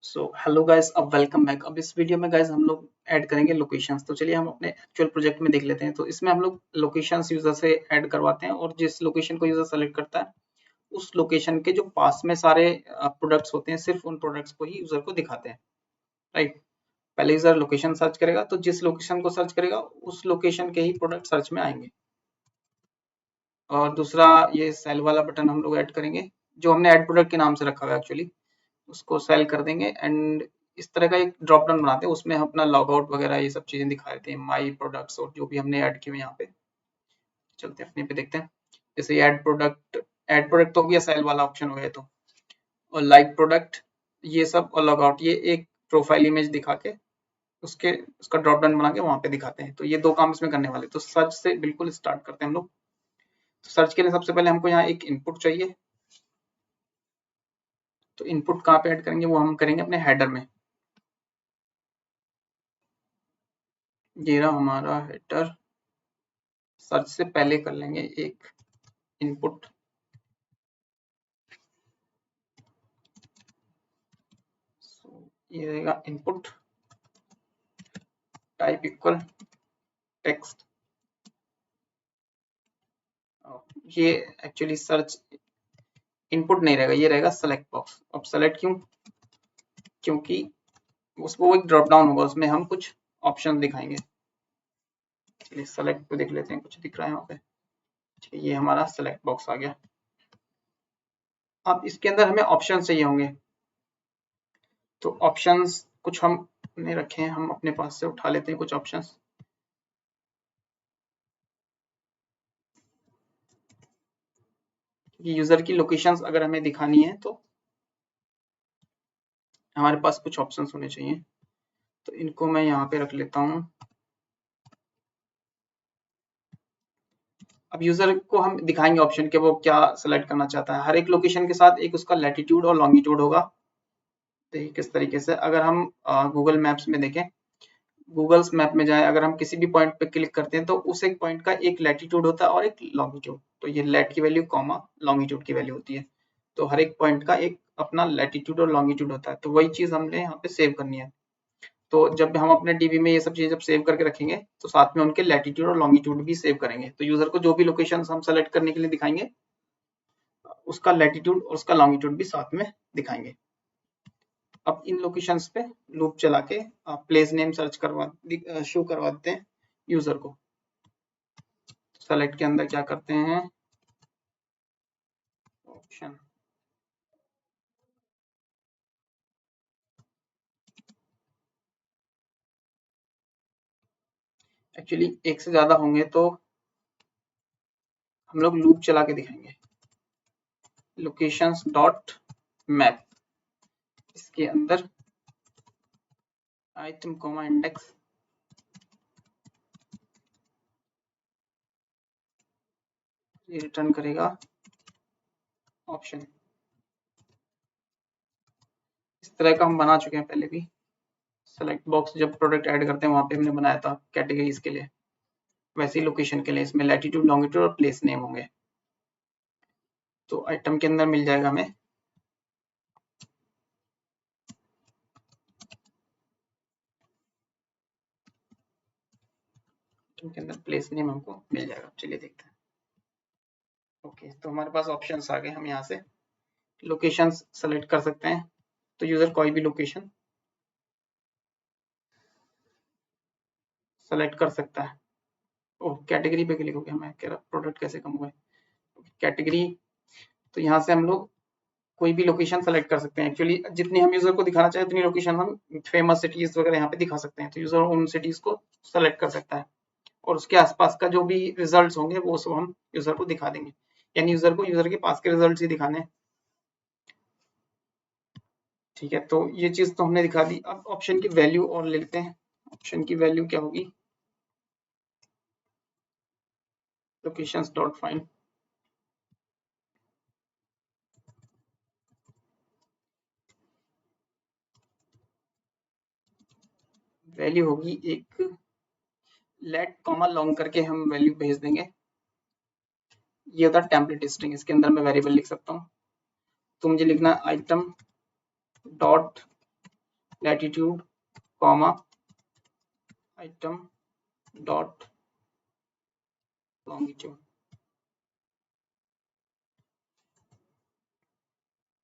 So hello guys, अब welcome back. अब इस वीडियो में गाइस हम लोग ऐड करेंगे लोकेशंस। तो चलिए हम अपने एक्चुअल प्रोजेक्ट में देख लेते हैं। तो इसमें हम लोग लोकेशंस यूजर से ऐड करवाते हैं और जिस लोकेशन को यूजर सेलेक्ट करता है उस लोकेशन के जो पास में सारे प्रोडक्ट्स होते हैं सिर्फ उन प्रोडक्ट्स को ही यूजर को दिखाते हैं। राइट। पहले यूजर लोकेशन सर्च करेगा तो जिस लोकेशन को सर्च करेगा उस लोकेशन के ही प्रोडक्ट सर्च में आएंगे। और दूसरा ये सेल वाला बटन हम लोग ऐड करेंगे जो हमने ऐड प्रोडक्ट के नाम से रखा हुआ है एक्चुअली, उसको सेल कर देंगे। एंड इस तरह का एक ड्रॉप डाउन बनाते हैं, उसमें हम अपना लॉग आउट वगैरह ये सब चीजें दिखा देते हैं, माई प्रोडक्ट्स और जो भी हमने ऐड किए हुए यहाँ पे। चलते हैं अपने पे देखते हैं। जैसे ऐड प्रोडक्ट तो हो गया, सेल वाला ऑप्शन हो गया। तो और लाइक प्रोडक्ट ये सब और लॉग आउट ये एक प्रोफाइल इमेज दिखा के उसके उसका ड्रॉप डाउन बना के वहां पे दिखाते हैं। तो ये दो काम इसमें करने वाले। तो सर्च से बिल्कुल स्टार्ट करते हैं हम लोग। तो सर्च के लिए सबसे पहले हमको यहाँ एक इनपुट चाहिए। तो इनपुट कहाँ पे ऐड करेंगे वो हम करेंगे अपने हेडर में। ये रहा हमारा हेडर। सर्च से पहले कर लेंगे एक इनपुट। ये रहेगा इनपुट टाइप इक्वल टेक्स्ट। ये एक्चुअली सर्च इनपुट नहीं रहेगा, ये रहेगा सेलेक्ट बॉक्स। अब सेलेक्ट क्यों? क्योंकि उसको एक ड्रॉप डाउन होगा, उसमें हम कुछ ऑप्शन दिखाएंगे। चलिए सेलेक्ट को देख लेते हैं, कुछ दिख रहा है यहाँ पे। ठीक है, ये हमारा सेलेक्ट बॉक्स आ गया। अब इसके अंदर हमें ऑप्शन चाहिए होंगे। तो ऑप्शंस कुछ हमने रखे हैं, हम अपने पास से उठा लेते हैं कुछ ऑप्शंस। यूजर की लोकेशंस अगर हमें दिखानी है तो हमारे पास कुछ ऑप्शंस होने चाहिए। तो इनको मैं यहाँ पे रख लेता हूँ। अब यूजर को हम दिखाएंगे ऑप्शन के वो क्या सेलेक्ट करना चाहता है। हर एक लोकेशन के साथ एक उसका लैटिट्यूड और लॉन्गिट्यूड होगा। देखिए किस तरीके से, अगर हम गूगल मैप्स में देखें, गूगल मैप में जाए, अगर हम किसी भी पॉइंट पे क्लिक करते हैं तो उस एक पॉइंट का एक लैटिट्यूड होता है और एक लॉन्गिट्यूड। तो ये लैट की वैल्यू कॉमा लॉन्गिट्यूड की वैल्यू होती है। तो हर एक पॉइंट का एक अपना लैटिट्यूड और लॉन्गिट्यूड होता है। तो वही चीज हमने यहाँ पे सेव करनी है। तो जब हम अपने डीबी में ये सब चीजें जब सेव करके रखेंगे तो साथ में उनके लैटिट्यूड और लॉन्गिट्यूड भी सेव करेंगे। तो यूजर को जो भी लोकेशन हम सेलेक्ट करने के लिए दिखाएंगे उसका लैटिट्यूड और उसका लॉन्गिट्यूड भी साथ में दिखाएंगे। अब इन लोकेशंस पे लूप चला के प्लेस नेम सर्च करवा शो करवा देते हैं यूजर को। सेलेक्ट के अंदर क्या करते हैं, ऑप्शन। एक्चुअली एक से ज्यादा होंगे तो हम लोग लूप चला के दिखाएंगे। लोकेशंस डॉट मैप, इसके अंदर आइटम कॉमा इंडेक्स, ये रिटर्न करेगा ऑप्शन। इस तरह का हम बना चुके हैं पहले भी। सेलेक्ट बॉक्स जब प्रोडक्ट ऐड करते हैं वहां पे हमने बनाया था कैटेगरीज के लिए, वैसे ही लोकेशन के लिए इसमें लैटिट्यूड लॉन्गिट्यूड और प्लेस नेम होंगे। तो आइटम के अंदर मिल जाएगा हमें के अंदर प्लेस नेम हमको मिल जाएगा। चलिए देखते हैं। ओके, तो हमारे पास ऑप्शंस आ गए। हम यहाँ से लोकेशंस सेलेक्ट कर सकते हैं। तो यूजर कोई भी लोकेशन सेलेक्ट कर सकता है। ओह, कैटेगरी पे क्लिक हो गया, मैं कह रहा प्रोडक्ट कैसे कम हुए। कैटेगरी, तो यहाँ से हम लोग कोई भी लोकेशन सेलेक्ट कर सकते हैं। एक्चुअली जितनी हम यूजर को दिखाना चाहे उतनी लोकेशन हम फेमस सिटीज वगैरह यहाँ पे दिखा सकते हैं। तो यूजर उन सिटीज को सेलेक्ट कर सकता है और उसके आसपास का जो भी रिजल्ट्स होंगे वो सब हम यूजर को दिखा देंगे। यानी यूजर को यूजर के पास के रिजल्ट्स ही दिखाने। ठीक है, तो ये चीज तो हमने दिखा दी। अब ऑप्शन की वैल्यू और ले लेते हैं। ऑप्शन की वैल्यू क्या होगी, लोकेशंस डॉट फाइंड। वैल्यू होगी एक लेट कॉमा लॉन्ग करके हम वैल्यू भेज देंगे। ये होता है टेम्पलेट स्ट्रिंग, इसके अंदर मैं वेरिएबल लिख सकता हूँ। तो मुझे लिखना item dot latitude comma item dot longitude.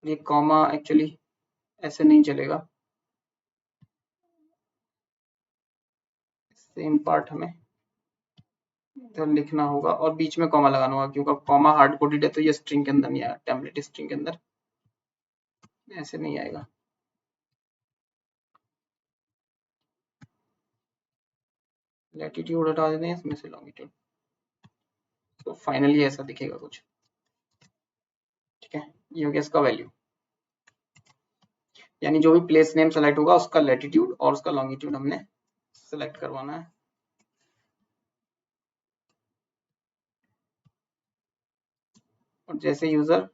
ये कॉमा एक्चुअली ऐसे नहीं चलेगा, सेम पार्ट हमें इधर लिखना होगा और बीच में कॉमा लगाना होगा, क्योंकि कॉमा हार्ड कोडेड है तो ये स्ट्रिंग के अंदर नहीं आएगा, टेम्पलेट स्ट्रिंग के अंदर ऐसे नहीं आएगा। लैटिट्यूड हटा देते हैं इसमें से लॉन्गिट्यूड, तो फाइनली ऐसा दिखेगा कुछ। ठीक है, ये हो गया इसका वैल्यू, यानी जो भी प्लेस नेम सेलेक्ट होगा उसका लैटिट्यूड और उसका लॉन्गिट्यूड हमने सेलेक्ट करवाना है। और जैसे यूजर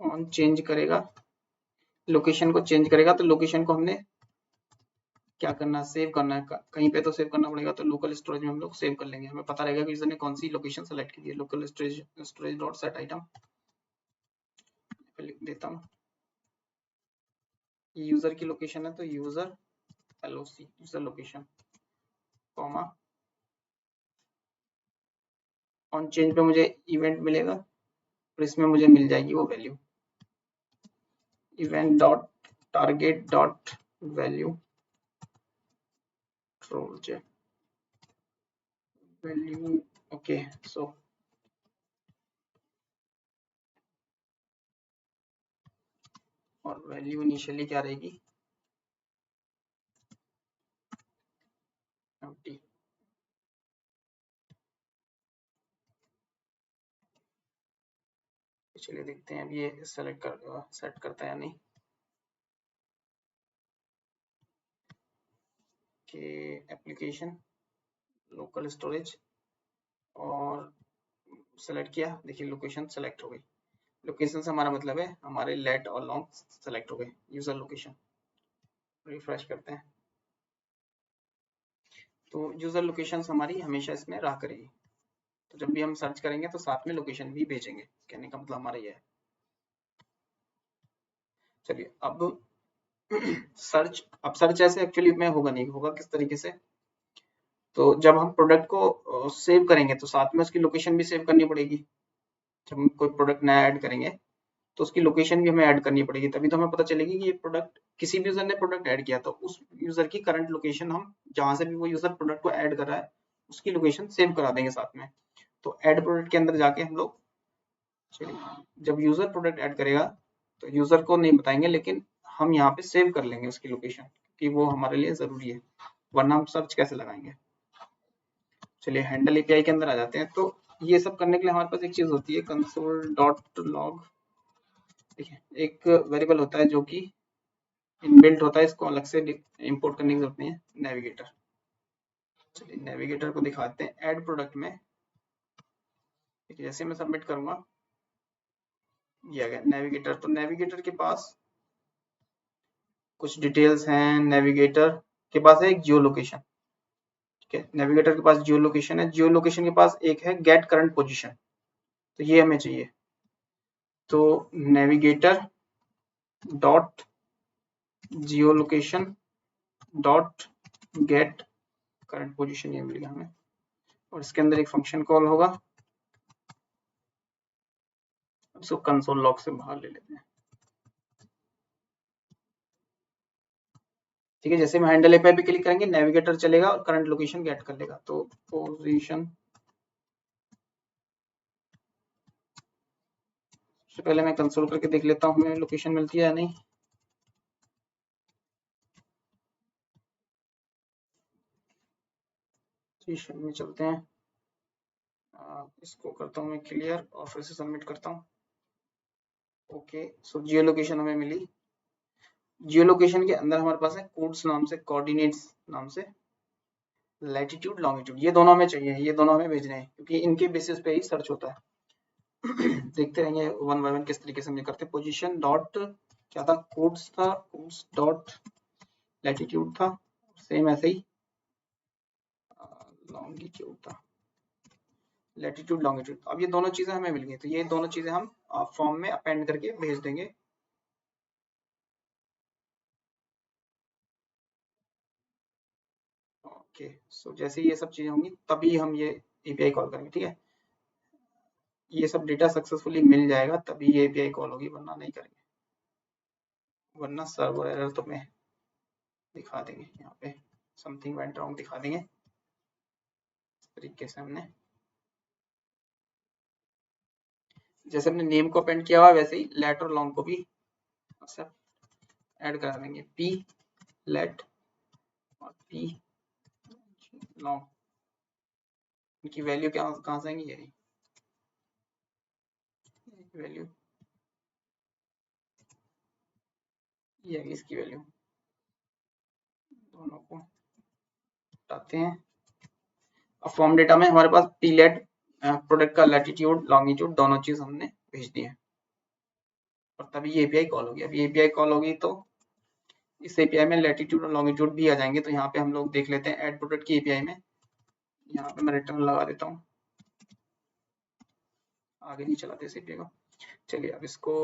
ऑन चेंज करेगा, लोकेशन को चेंज करेगा, तो लोकेशन को हमने क्या करना है, सेव करना है, कहीं पे तो सेव करना पड़ेगा, तो लोकल स्टोरेज में हम लोग सेव कर लेंगे। हमें पता रहेगा कि यूजर ने कौन सी लोकेशन सेलेक्ट की है। Local storage dot set item लिख देता हूँ, यूजर की लोकेशन है तो user LOC user location comma on change पे मुझे इवेंट मिलेगा और इसमें मुझे मिल जाएगी वो value, event dot target dot value troll value. Okay, so और वैल्यू इनिशियली क्या रहेगी, एम्प्टी। चलिए देखते हैं अब ये सेलेक्ट कर सेट करता है या नहीं। कि एप्लीकेशन लोकल स्टोरेज और सेलेक्ट किया, देखिए लोकेशन सेलेक्ट हो गई। लोकेशन से हमारा मतलब है हमारे लेट और लॉन्ग सेलेक्ट हो गए। यूजर लोकेशन रिफ्रेश करते हैं तो यूजर लोकेशन हमारी हमेशा इसमें रहा करेगी, तो जब भी हम सर्च करेंगे तो साथ में लोकेशन भी भेजेंगे, कहने का मतलब हमारा ये है। चलिए अब सर्च ऐसे एक्चुअली में होगा नहीं, होगा किस तरीके से, तो जब हम प्रोडक्ट को सेव करेंगे तो साथ में उसकी लोकेशन भी सेव करनी पड़ेगी। जब हम कोई प्रोडक्ट नया ऐड करेंगे तो उसकी लोकेशन भी हमें ऐड करनी पड़ेगी, तभी तो हमें पता चलेगी कि ये प्रोडक्ट किसी भी यूजर ने प्रोडक्ट ऐड किया, तो उस यूजर की करंट लोकेशन हम जहां से भी वो यूजर प्रोडक्ट को ऐड कर रहा है उसकी लोकेशन सेव करा देंगे साथ में। तो ऐड प्रोडक्ट के अंदर जाके हम लोग, चलिए जब यूजर प्रोडक्ट ऐड करेगा तो यूजर को नहीं बताएंगे, लेकिन हम यहाँ पे सेव कर लेंगे उसकी लोकेशन, कि वो हमारे लिए जरूरी है, वरना हम सर्च कैसे लगाएंगे। चलिए हैंडल एपीआई के अंदर आ जाते हैं। तो ये सब करने के लिए हमारे पास एक चीज होती है कंसोल डॉट लॉग। देखिए एक वेरिएबल होता है जो कि इनबिल्ट होता है, इसको अलग से इंपोर्ट करने की जरूरत नहीं है, नेविगेटर। चलिए नेविगेटर को दिखाते हैं ऐड प्रोडक्ट में। जैसे मैं सबमिट करूंगा ये आ गया नेविगेटर, तो नेविगेटर के पास कुछ डिटेल्स हैं। नेविगेटर के पास है एक जियो लोकेशन, ठीक है, नेविगेटर के पास जियो लोकेशन है। जियो लोकेशन के पास एक है गेट करंट पोजीशन, तो ये हमें चाहिए। तो नेविगेटर डॉट जियो location dot gate current position, ये मिल गया हमें, और इसके अंदर एक फंक्शन कॉल होगा, इसको कंसोल लॉग से बाहर ले लेते हैं। ठीक है, जैसे हम हैंडल एपीआई पे क्लिक करेंगे नेविगेटर चलेगा और करंट लोकेशन गेट कर लेगा। तो पोजीशन से पहले मैं कंसोल करके देख लेता हूँ हमें लोकेशन मिलती है या नहीं। पोजीशन में चलते हैं, इसको करता हूँ मैं क्लियर और फिर से सबमिट करता हूँ। ओके, सो जियो लोकेशन हमें मिली। जियो लोकेशन के अंदर हमारे पास है कोड्स नाम से, कोऑर्डिनेट्स नाम से, लैटिट्यूड लॉन्गिट्यूड, ये दोनों हमें चाहिए, ये दोनों हमें भेजने हैं क्योंकि इनके बेसिस पे ही सर्च होता है। देखते रहेंगे वन बाय वन किस तरीके से हम ये करते हैं। पोजीशन डॉट क्या था, कोड्स था, कोड्स डॉट लैटिट्यूड था, सेम ऐसे ही लॉन्गिट्यूड था, लैटिट्यूड लॉन्गिट्यूड। अब ये दोनों चीजें हमें मिल गई, तो ये दोनों चीजें हम फॉर्म में अपेंड करके भेज देंगे। ओके, सो जैसे ये सब चीजें होंगी तभी हम ये एपीआई कॉल करेंगे। ठीक है, ये सब डेटा सक्सेसफुली मिल जाएगा तभी ये एपीआई कॉल होगी, वरना नहीं करेंगे, वरना सर्वर एरर तो मैं दिखा देंगे, यहाँ पे समथिंग वेंट रॉन्ग दिखा देंगे। इस तरीके से हमने जैसे हमने नेम को अपेंड किया हुआ वैसे ही लेट और लॉन्ग को भी ऐड करा देंगे, पी लेट और पी लॉन्ग। इनकी वैल्यू क्या कहाँ से आएंगी, ये वैल्यू, ये इसकी वैल्यू, दोनों को हटाते हैं। अब फॉर्म डेटा में हमारे पास पी लेट प्रोडक्ट का लैटिट्यूड लॉन्गिट्यूड दोनों चीज हमने भेज दी है और तभी ये एपीआई कॉल होगी। अब ये एपीआई कॉल होगी तो इस एपीआई में लैटिट्यूड और लॉन्गिट्यूड भी आ जाएंगे। तो यहाँ पे हम लोग देख लेते हैं ऐड प्रोडक्ट की एपीआई में, यहाँ पे मैं रिटर्न लगा देता हूँ, आगे नहीं चलाते इस एपीआई को। चलिए अब इसको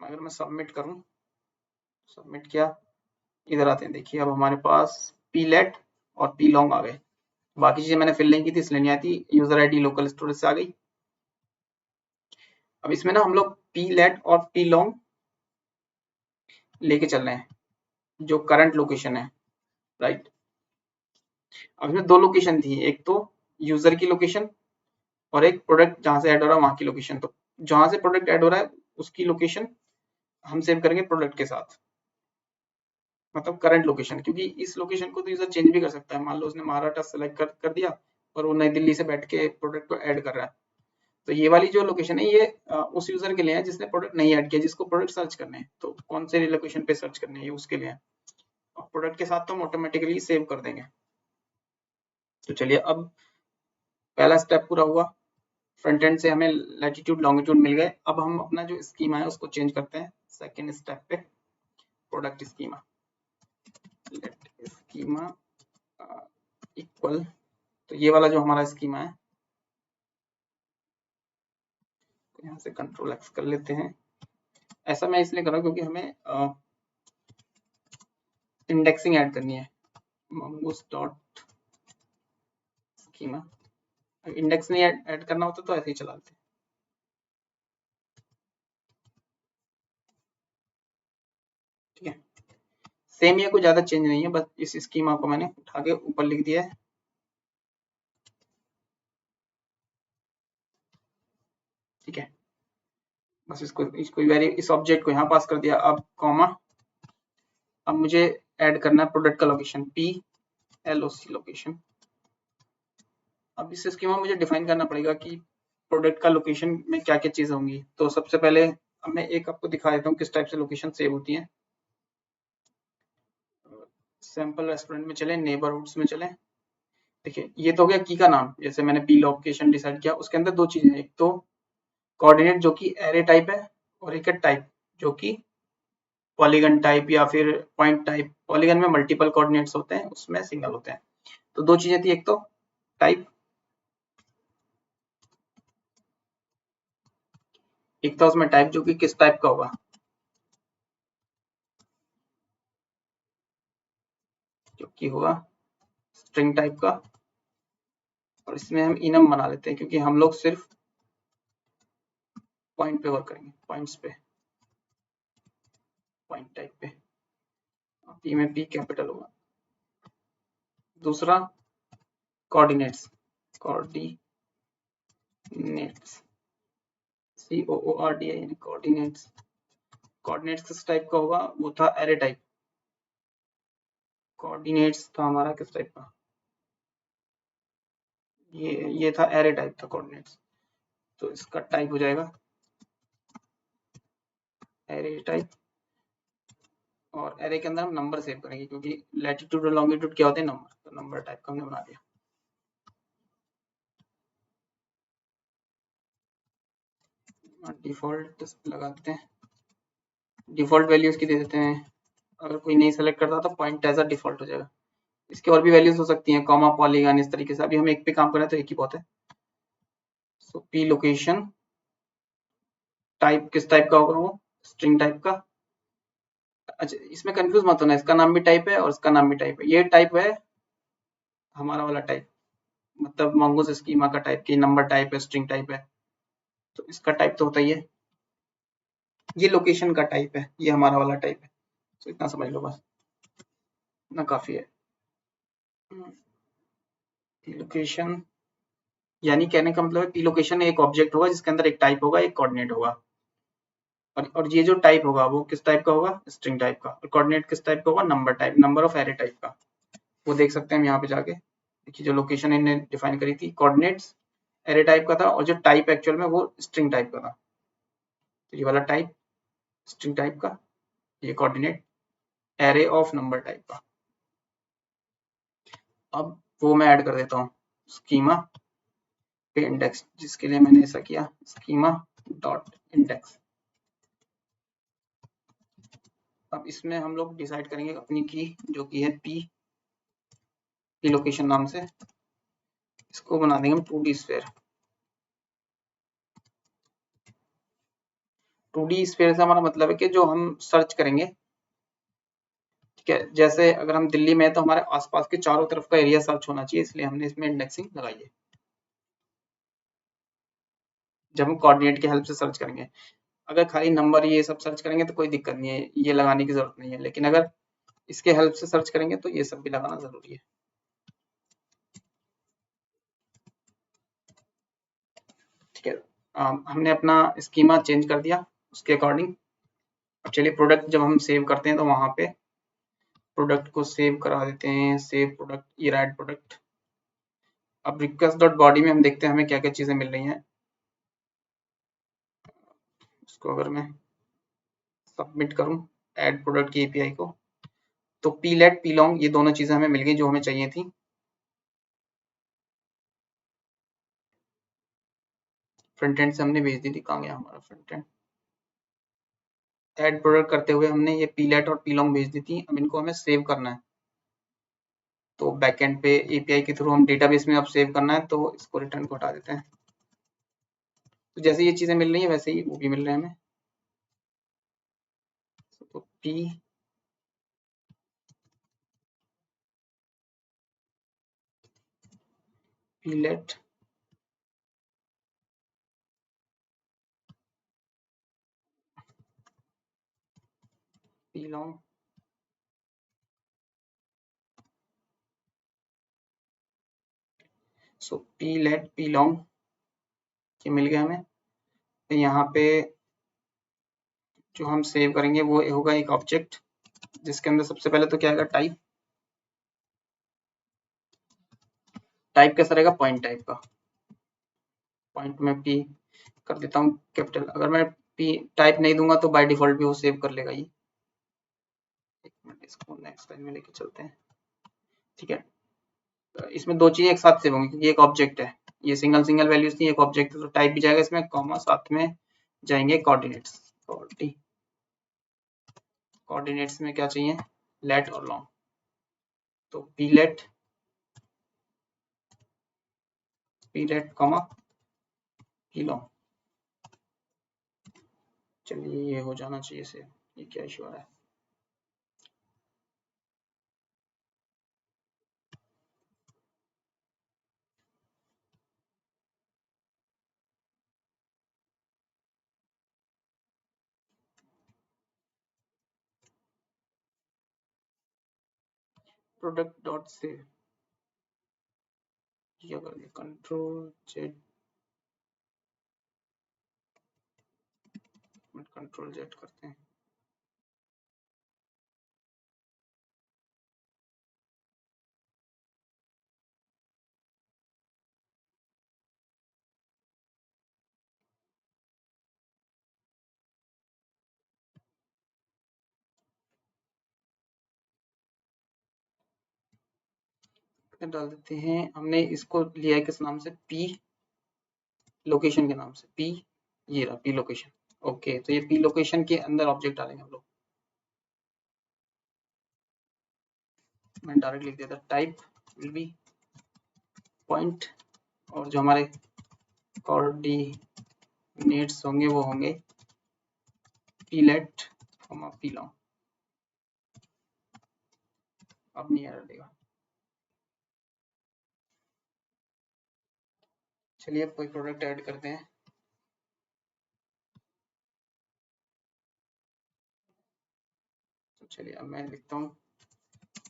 अगर मैं सबमिट करूँ, सबमिट किया, इधर आते हैं, देखिए अब हमारे पास पी लेट और पी लॉन्ग आ गए। बाकी चीजें मैंने फिल नहीं की थी इसलिए नहीं आती, यूजर आईडी लोकल स्टोरेज से आ गई। अब इसमें ना हम लोग पी लेट और पी लॉन्ग लेके चल रहे हैं जो करंट लोकेशन है, राइट। अब इसमें दो लोकेशन थी, एक तो यूजर की लोकेशन और एक प्रोडक्ट जहां से ऐड हो रहा है वहां की लोकेशन। तो जहां से प्रोडक्ट ऐड हो रहा है उसकी लोकेशन हम सेव करेंगे प्रोडक्ट के साथ, मतलब करंट लोकेशन, क्योंकि इस लोकेशन को तो यूजर चेंज भी कर सकता है। मान लो उसने महाराष्ट्र सेलेक्ट कर दिया और वो नई दिल्ली से बैठ के प्रोडक्ट को ऐड कर रहा है, तो ये वाली जो लोकेशन है ये उस यूजर के लिए है जिसने प्रोडक्ट नहीं ऐड किया, जिसको प्रोडक्ट सर्च करने हैं। तो कौन से लोकेशन पे सर्च करने हैं ये उसके लिए है, और प्रोडक्ट के साथ तो हम ऑटोमेटिकली सेव कर देंगे। तो चलिए अब पहला स्टेप पूरा हुआ, फ्रंट एंड से हमें लैटिट्यूड लॉन्गिट्यूड मिल गए। अब हम अपना जो स्कीमा है उसको चेंज करते हैं सेकेंड स्टेप पे, product schema, let schema equal, तो ये वाला जो हमारा स्कीमा है, तो यहाँ से कंट्रोल एक्स कर लेते हैं। ऐसा मैं इसलिए कर रहा हूँ क्योंकि हमें इंडेक्सिंग ऐड करनी है, mongoose डॉट स्कीमा। इंडेक्स नहीं ऐड करना होता तो ऐसे ही चला लेते। ठीक है, सेम ये कोई ज्यादा चेंज नहीं है, बस इस स्कीमा को मैंने उठा के ऊपर लिख दिया है। ठीक है, बस इसको इस ऑब्जेक्ट को यहाँ पास कर दिया। अब कॉमा, अब मुझे ऐड करना है प्रोडक्ट का लोकेशन, पी एल ओ सी लोकेशन। अब इस स्कीमा मुझे डिफाइन करना पड़ेगा कि प्रोडक्ट का लोकेशन में क्या क्या चीजें होंगी। तो सबसे पहले अब मैं एक आपको दिखा देता हूँ किस टाइप से लोकेशन सेव होती है। सैंपल रेस्टोरेंट में चले, नेबरहुड्स में चले। देखिए ये तो हो गया की का नाम, जैसे मैंने पी लोकेशन डिसाइड किया, उसके अंदर दो चीजें हैं, एक तो कोऑर्डिनेट जो कि एरे टाइप है, और एक है टाइप जो कि पॉलीगन टाइप या फिर पॉइंट टाइप। पॉलीगन में मल्टीपल कोऑर्डिनेट्स होते हैं, उसमें सिंगल होते हैं। तो दो चीजें थी, एक तो टाइप, एक था उसमें टाइप जो कि किस टाइप का होगा, जो कि होगा स्ट्रिंग टाइप का। और इसमें हम इनम बना लेते हैं क्योंकि हम लोग सिर्फ पॉइंट पे वर्क करेंगे, पॉइंट्स पे, पॉइंट टाइप पे। पी में पी कैपिटल होगा। दूसरा कोऑर्डिनेट्स, कोऑर्डिनेट्स, COORD यानी कोऑर्डिनेट्स। कोऑर्डिनेट्स किस टाइप का होगा, वो था एरे टाइप। कोऑर्डिनेट्स था हमारा किस टाइप का, ये था एरे टाइप था कोऑर्डिनेट्स। तो इसका टाइप हो जाएगा एरे टाइप, और एरे के अंदर हम नंबर सेव करेंगे क्योंकि लैटिट्यूड और लॉन्गिट्यूड क्या होते हैं, नंबर। तो नंबर टाइप का हमने बना दिया। डिफॉल्ट लगाते हैं, डिफॉल्ट वैल्यूज की दे देते हैं। अगर कोई नहीं सेलेक्ट करता तो पॉइंट एज अ डिफॉल्ट हो जाएगा। इसके और भी वैल्यूज हो सकती हैं, कॉमा, पॉलीगन, इस तरीके से। अभी हम एक पे काम कर रहे हैं तो एक ही बहुत है। सो पी लोकेशन टाइप किस टाइप का होगा, वो स्ट्रिंग टाइप का। अच्छा इसमें कंफ्यूज मत होना, इसका नाम भी टाइप है और इसका नाम भी टाइप है। ये टाइप है हमारा वाला टाइप, मतलब mongoose स्कीमा का टाइप की नंबर टाइप है, स्ट्रिंग टाइप है, तो इसका टाइप तो होता ही है। ये लोकेशन का टाइप है, ये हमारा वाला टाइप है। तो इतना समझ लो बस, इतना काफी है। लोकेशन यानी कहने का मतलब है कि लोकेशन एक ऑब्जेक्ट होगा जिसके अंदर एक टाइप होगा, एक कोऑर्डिनेट होगा, और ये जो टाइप होगा वो किस टाइप का होगा, स्ट्रिंग टाइप का, और कोऑर्डिनेट किस टाइप का होगा, number type, number of array type का। वो देख सकते हैं हम यहाँ पे जाके, देखिए जो लोकेशन इन्हें डिफाइन करी थी कोऑर्डिनेट्स एरे टाइप का था, और जो टाइप एक्चुअल में वो स्ट्रिंग टाइप का था। तो ये वाला टाइप स्ट्रिंग टाइप का, ये coordinate array of number type का। अब वो मैं ऐड कर देता हूँ स्कीमा पे इंडेक्स, जिसके लिए मैंने ऐसा किया स्कीमा डॉट इंडेक्स। अब इसमें हम लोग डिसाइड करेंगे अपनी की, जो की है पी लोकेशन नाम से, इसको बना देंगे हम 2D स्फीयर। 2D स्फीयर से हमारा मतलब है कि जो हम सर्च करेंगे, ठीक है, जैसे अगर हम दिल्ली में है तो हमारे आसपास के चारों तरफ का एरिया सर्च होना चाहिए, इसलिए हमने इसमें इंडेक्सिंग लगाई है। जब हम कोऑर्डिनेट की हेल्प से सर्च करेंगे, अगर खाली नंबर ये सब सर्च करेंगे तो कोई दिक्कत नहीं है, ये लगाने की जरूरत नहीं है, लेकिन अगर इसके हेल्प से सर्च करेंगे तो ये सब भी लगाना जरूरी है। ठीक है, हमने अपना स्कीमा चेंज कर दिया उसके अकॉर्डिंग। अब चलिए प्रोडक्ट जब हम सेव करते हैं तो वहां पे प्रोडक्ट को सेव करा देते हैं, सेव प्रोडक्ट, ये राइट प्रोडक्ट। अब रिक्वेस्ट डॉट बॉडी में हम देखते हैं हमें क्या क्या चीजें मिल रही हैं। उसको अगर मैं सबमिट करूं ऐड प्रोडक्ट की एपीआई को, तो पीलेट पीलोंग ये दोनों चीजें हमें मिल गई जो हमें चाहिए थी। फ्रंट एंड से हमने भेज दी थी, कहाँ गया हमारा फ्रंट एंड। ऐड प्रोडक्ट करते हुए हमने ये पीलेट और पीलोंग भेज दी थी, अब इनको हमें सेव करना है। तो बैकएंड पे एपीआई के थ्रू हम डेटाबेस में अब सेव करना है, तो इसको रिटर्न को हटा देते हैं। तो जैसे ये चीजें मिल रही है वैसे ही वो भी मिल रहे हैं हमें। तो पीलेट पीलोंग, सो पीलेट पीलोंग ये मिल गया हमें। तो यहाँ पे जो हम सेव करेंगे वो होगा एक ऑब्जेक्ट, जिसके अंदर सबसे पहले तो क्या आएगा, टाइप। टाइप कैसा रहेगा, पॉइंट टाइप का। पॉइंट में पी कर देता हूँ कैपिटल। अगर मैं पी टाइप नहीं दूंगा तो बाय डिफॉल्ट भी वो सेव कर लेगा ये। एक मिनट, इसको नेक्स्ट लाइन में लेके चलते हैं। ठीक है, इसमें दो चीजें एक साथ सेव होंगी क्योंकि एक ऑब्जेक्ट है, ये सिंगल सिंगल वैल्यूज थी, एक ऑब्जेक्ट है, तो टाइप भी जाएगा इसमें, कॉमा साथ में जाएंगे कोऑर्डिनेट्स। कोऑर्डिनेट्स में क्या चाहिए, लेट और लॉन्ग। तो पीलेट कॉमा पी लॉन्ग। चलिए ये हो जाना चाहिए सेव। ये क्या इशू आ रहा है, प्रोडक्ट डॉट सेव, ये कर दिया कंट्रोल जेड, कंट्रोल जेड करते हैं। डाल देते हैं, हमने इसको लिया है किस नाम से, पी लोकेशन के नाम से, पी, ये रहा पी लोकेशन। ओके, तो ये पी लोकेशन के अंदर ऑब्जेक्ट डालेंगे हम लोग। मैं डायरेक्ट लिख देता, टाइप विल बी पॉइंट, और जो हमारे कोऑर्डिनेट्स होंगे वो होंगे पीलेट कॉमा पी लॉन्ग। अब नहीं एरर देगा। चलिए अब कोई प्रोडक्ट ऐड करते हैं। तो चलिए अब मैं लिखता हूँ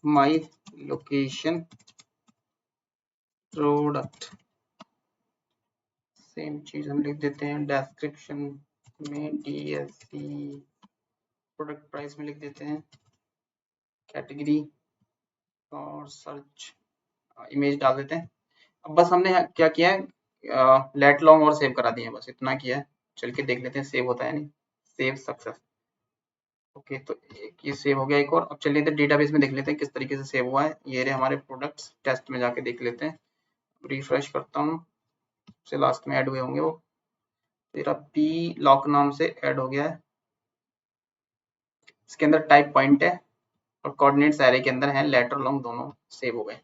माई लोकेशन प्रोडक्ट, सेम चीज हम लिख देते हैं। डिस्क्रिप्शन में DSC, प्रोडक्ट प्राइस में लिख देते हैं, कैटेगरी और सर्च इमेज डाल देते हैं। अब बस हमने क्या किया है, लेट लॉन्ग और सेव करा दिए हैं, बस इतना किया है। चल के देख लेते हैं सेव होता है नहीं। Save success. ओके, तो एक ये सेव हो गया एक और। अब चलिए इधर डेटाबेस में देख लेते हैं किस तरीके से सेव हुआ है। ये रहे हमारे प्रोडक्ट्स, टेस्ट में जाके देख लेते हैं। रिफ्रेश करता हूँ, से लास्ट में ऐड हुए होंगे वो। तेरा पी लॉक नाम से ऐड हो गया है। इसके अंदर टाइप पॉइंट है और कोऑर्डिनेट्स एरे के अंदर है, लेटर लॉन्ग दोनों सेव हो गए।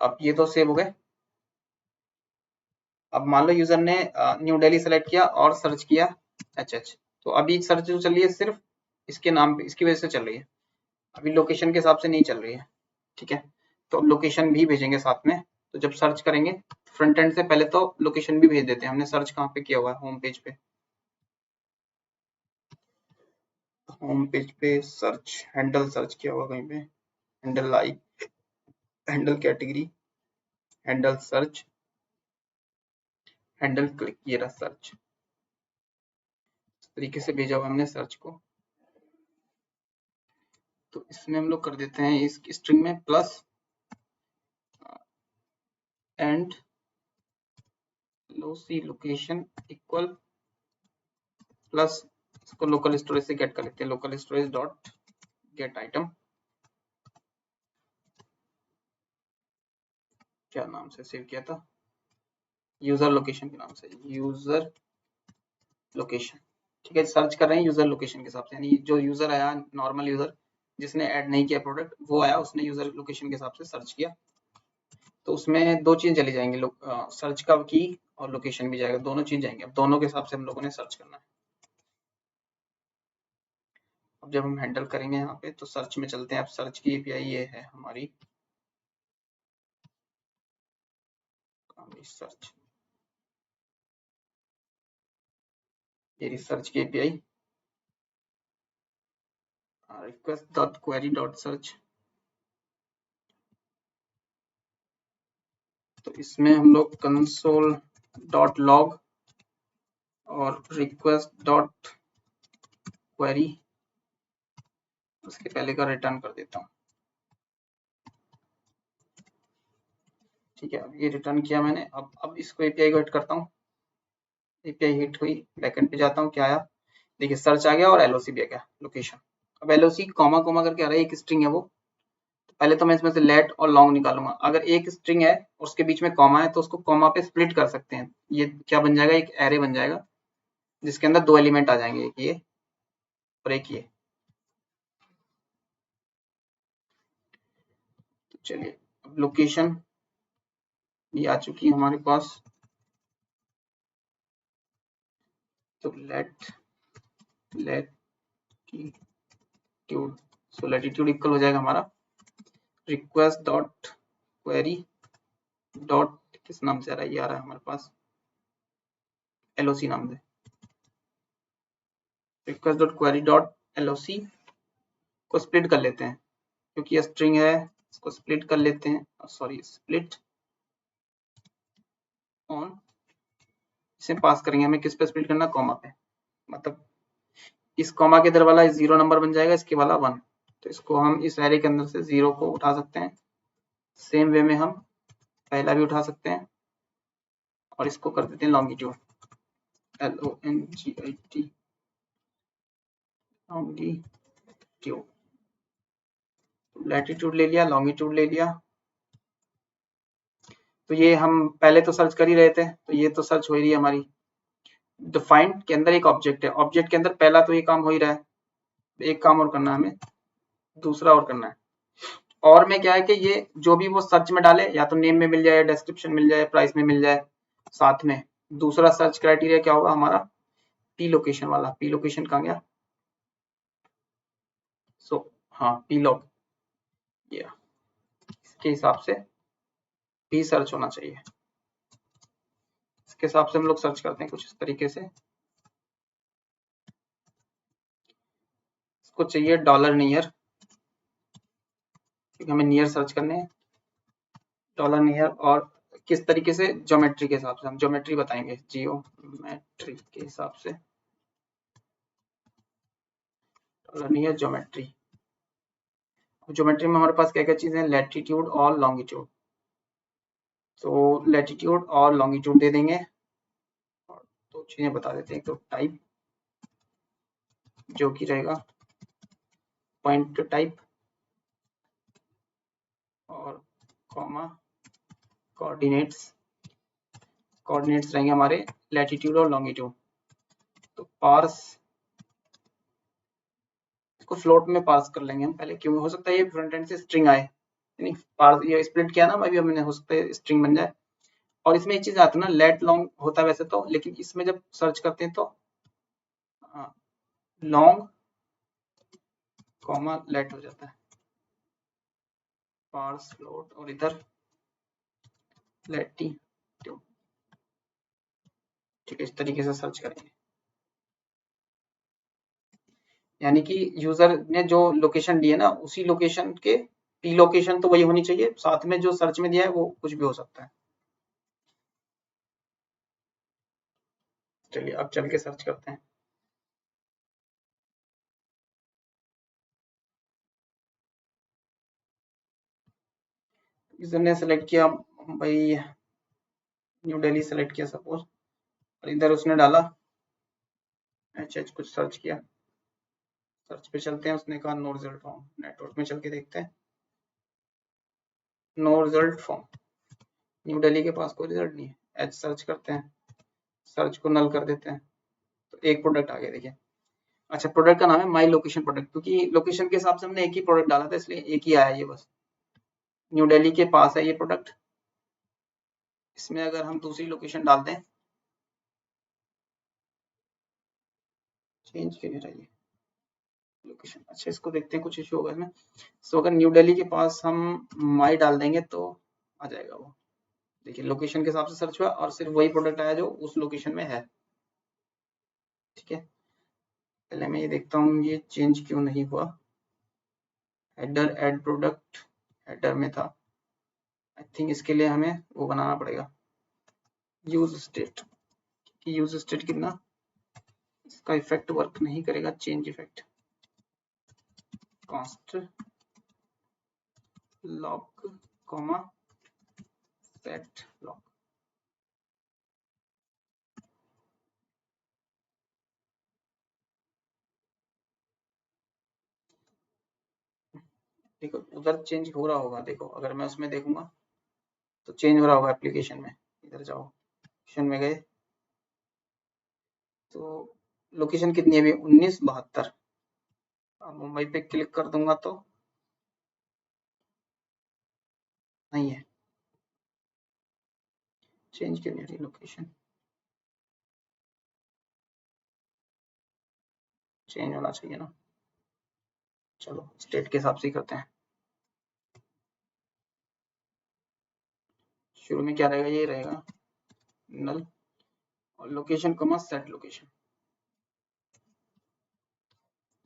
अब ये तो सेव हो गए। अब मान लो यूजर ने न्यू दिल्ली सेलेक्ट किया और सर्च किया HH, तो अभी सर्च जो चल रही है सिर्फ इसके नाम पे, इसकी वजह से चल रही है, अभी लोकेशन के हिसाब से नहीं चल रही है। ठीक है, तो अब लोकेशन भी भेजेंगे साथ में। तो जब सर्च करेंगे फ्रंट एंड से पहले तो लोकेशन भी भेज देते हैं। हमने सर्च कहाँ पे किया हुआ है, होम पेज पे। होम पेज पे सर्च, हैंडल सर्च किया हुआ कहीं पे, handle like, handle category, handle search, handle click, ये रहा सर्च। इस तरीके से भेजा हुआ हमने सर्च को। तो इसमें हम लोग कर देते हैं इस स्ट्रिंग में plus and C location equal plus, इसको लोकल स्टोरेज से गेट कर लेते हैं, local storage dot get item, क्या नाम से सेव किया था, यूजर लोकेशन के नाम से, यूजर लोकेशन। ठीक है, सर्च कर रहे हैं यूजर लोकेशन के हिसाब से, यानी जो यूजर आया नॉर्मल यूजर जिसने ऐड नहीं किया प्रोडक्ट, वो आया, उसने यूजर लोकेशन के हिसाब से सर्च किया। तो उसमें दो चीज चली जाएंगी, सर्च का की और लोकेशन भी जाएगा, दोनों चीज जाएंगे। अब दोनों के हिसाब से हम लोगों ने सर्च करना है। अब जब हम हैंडल करेंगे यहाँ पे तो सर्च में चलते हैं। अब सर्च की API ये है हमारी, सर्च, ये रिसर्च की API, request dot query dot search। तो इसमें हम लोग console dot log और request dot query, उसके पहले का रिटर्न कर देता हूँ। ठीक है, अब ये रिटर्न किया मैंने। अब इसको API को हिट करता हूँ, API हिट हुई, बैकएंड पे जाता हूँ, क्या आया, देखिए सर्च आ गया और LOC भी आ गया, लोकेशन। अब LOC कॉमा कॉमा करके आ रहा है, एक स्ट्रिंग है वो। तो पहले तो मैं इसमें से लेट और लॉन्ग निकालूंगा। अगर एक स्ट्रिंग है और उसके बीच में कॉमा है तो उसको कॉमा पे स्प्लिट कर सकते हैं। ये क्या बन जाएगा, एक एरे बन जाएगा जिसके अंदर दो एलिमेंट आ जाएंगे, एक ये और एक ये। तो चलिए अब लोकेशन ये आ चुकी है हमारे पास। तो लैटिट्यूड, सो लैटिट्यूड इक्वल हो जाएगा हमारा रिक्वेस्ट डॉट क्वेरी डॉट, किस नाम से आ रहा है, ये आ रहा है हमारे पास LOC नाम से, request dot query dot LOC को स्प्लिट कर लेते हैं क्योंकि ये स्ट्रिंग है, इसको स्प्लिट कर लेते हैं, सॉरी स्प्लिट ऑन, इसे पास करेंगे हमें किस पे स्प्लिट करना, कॉमा पे। मतलब इस कॉमा के इधर वाला 0 नंबर बन जाएगा, इसके वाला 1। तो इसको हम इस एरे के अंदर से 0 को उठा सकते हैं। सेम वे में हम पहला भी उठा सकते हैं और इसको कर देते हैं लॉन्गिट्यूड, LONGIT, लॉन्गिट्यूड। लैटिट्यूड ले लिया, लॉन्गिट्यूड ले लिया। तो ये हम पहले तो सर्च कर ही रहे थे, तो ये तो सर्च हो ही रही है हमारी। डिफाइंड के अंदर एक ऑब्जेक्ट है, ऑब्जेक्ट के अंदर पहला तो ये काम हो ही रहा है, एक काम और करना है हमें, दूसरा और करना है। और में क्या है कि ये जो भी वो सर्च में डाले, या तो नेम में मिल जाए, डिस्क्रिप्शन मिल जाए, प्राइस में मिल जाए, साथ में दूसरा सर्च क्राइटेरिया क्या होगा हमारा, पी लोकेशन वाला। पी लोकेशन कहाँ गया, हाँ पी लॉक, इसके हिसाब से भी सर्च होना चाहिए। इसके हिसाब से हम लोग सर्च करते हैं कुछ इस तरीके से। इसको चाहिए डॉलर नियर, क्योंकि हमें नियर सर्च करने हैं, डॉलर नियर। और किस तरीके से, ज्योमेट्री के हिसाब से, हम ज्योमेट्री बताएंगे, जियोमेट्री के हिसाब से डॉलर नियर ज्योमेट्री। ज्योमेट्री में हमारे पास क्या क्या चीजें हैं, लैटिट्यूड और लॉन्गिट्यूड। तो लैटिट्यूड और लॉन्गिट्यूड दे देंगे और दो चीजें बता देते हैं। तो टाइप जो कि रहेगा पॉइंट टाइप, और कॉमा कोऑर्डिनेट्स। कोऑर्डिनेट्स रहेंगे हमारे लैटिट्यूड और लॉन्गिट्यूड। तो पार्स, इसको फ्लोट में पार्स कर लेंगे हम पहले, क्यों हो सकता है ये फ्रंट एंड से स्ट्रिंग आए, यानी पार्स ये स्प्लिट किया ना अभी हमने, हो सकता है स्ट्रिंग बन जाए। और इसमें एक चीज आती है ना, लेट लॉन्ग होता है वैसे तो, लेकिन इसमें जब सर्च करते हैं तो लॉन्ग कॉमा लेट हो जाता है, पार्स फ्लोट, और इधर लैटिट्यूड। ठीक है, इस तरीके से सर्च करेंगे। यानी कि यूजर ने जो लोकेशन दी है ना, उसी लोकेशन के पी लोकेशन तो वही होनी चाहिए, साथ में जो सर्च में दिया है वो कुछ भी हो सकता है। चलिए अब चल के सर्च करते हैं। यूजर ने सेलेक्ट किया मुंबई, न्यू दिल्ली सेलेक्ट किया सपोज, और इधर उसने डाला एच कुछ सर्च किया। सर्च पे चलते हैं, उसने कहा नो रिजल्ट फॉर्म। नेटवर्क में चल के देखते हैं, no result form, New Delhi के पास कोई रिजल्ट नहीं है। एच सर्च करते हैं, सर्च को नल कर देते हैं, तो एक प्रोडक्ट आ गया, देखिए। अच्छा, प्रोडक्ट का नाम है माई लोकेशन प्रोडक्ट, क्योंकि लोकेशन के हिसाब से हमने एक ही प्रोडक्ट डाला था, इसलिए एक ही आया ये बस। न्यू दिल्ली के पास है ये प्रोडक्ट। इसमें अगर हम दूसरी लोकेशन डाल दें, चेंज क्यों नहीं रही है लोकेशन, अच्छा इसको देखते हैं, कुछ इशू होगा इसमें। सो अगर न्यू दिल्ली के पास हम माई डाल देंगे तो आ जाएगा वो। देखिए लोकेशन के हिसाब से सर्च हुआ और सिर्फ वही प्रोडक्ट आया जो उस लोकेशन में है। ठीक है, पहले मैं ये देखता हूँ ये चेंज क्यों नहीं हुआ। हेडर ऐड प्रोडक्ट, हेडर में था। आई थिंक इसके लिए हमें वो बनाना पड़ेगा, यूज स्टेट। यूज स्टेट कितना, इसका इफेक्ट वर्क नहीं करेगा, change effect const lock comma set lock. देखो उधर चेंज हो रहा होगा, देखो अगर मैं उसमें देखूंगा तो चेंज हो रहा होगा एप्लीकेशन में। इधर जाओ, ऑप्शन में गए तो लोकेशन कितनी है अभी, 1972। मुंबई पे क्लिक कर दूंगा तो नहीं है, चेंज क्यों नहीं रही लोकेशन, चेंज होना चाहिए ना। चलो स्टेट के हिसाब से ही करते हैं। शुरू में क्या रहेगा, ये रहेगा नल, और लोकेशन कमा सेट लोकेशन।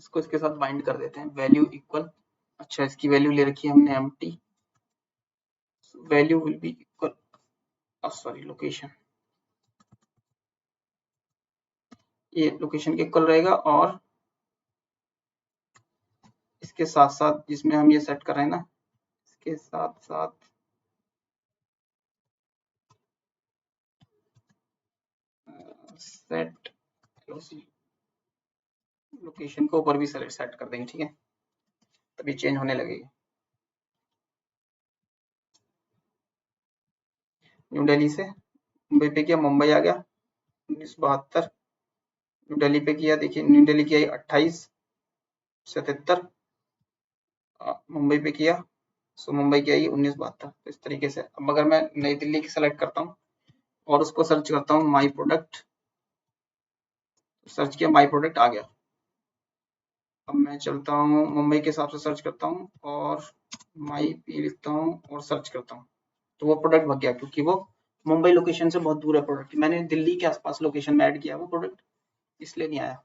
इसको इसके साथ बाइंड कर देते हैं, वैल्यू इक्वल। अच्छा इसकी वैल्यू ले रखी है हमने empty, value will be equal, sorry location, ये लोकेशन के इक्वल रहेगा। और इसके साथ साथ जिसमें हम ये सेट कर रहे हैं ना, इसके साथ साथ सेट लोकेशन को ऊपर भी सेट कर देंगे, ठीक है, तभी चेंज होने लगेगी। न्यू दिल्ली से मुंबई पे किया, मुंबई आ गया 1972। न्यू दिल्ली पे किया, देखिए न्यू दिल्ली की आई 2877। मुंबई पे किया, सो मुंबई की आई 1972। तो इस तरीके से अब अगर मैं नई दिल्ली की सेलेक्ट करता हूँ और उसको सर्च करता हूँ माई प्रोडक्ट, सर्च किया माई प्रोडक्ट आ गया। अब मैं चलता हूँ मुंबई के हिसाब से सर्च करता हूँ और माई पी लिखता हूँ और सर्च करता हूँ, तो वो प्रोडक्ट भाग गया क्योंकि वो मुंबई लोकेशन से बहुत दूर है प्रोडक्ट। मैंने दिल्ली के आसपास लोकेशन में ऐड किया वो प्रोडक्ट, इसलिए नहीं आया।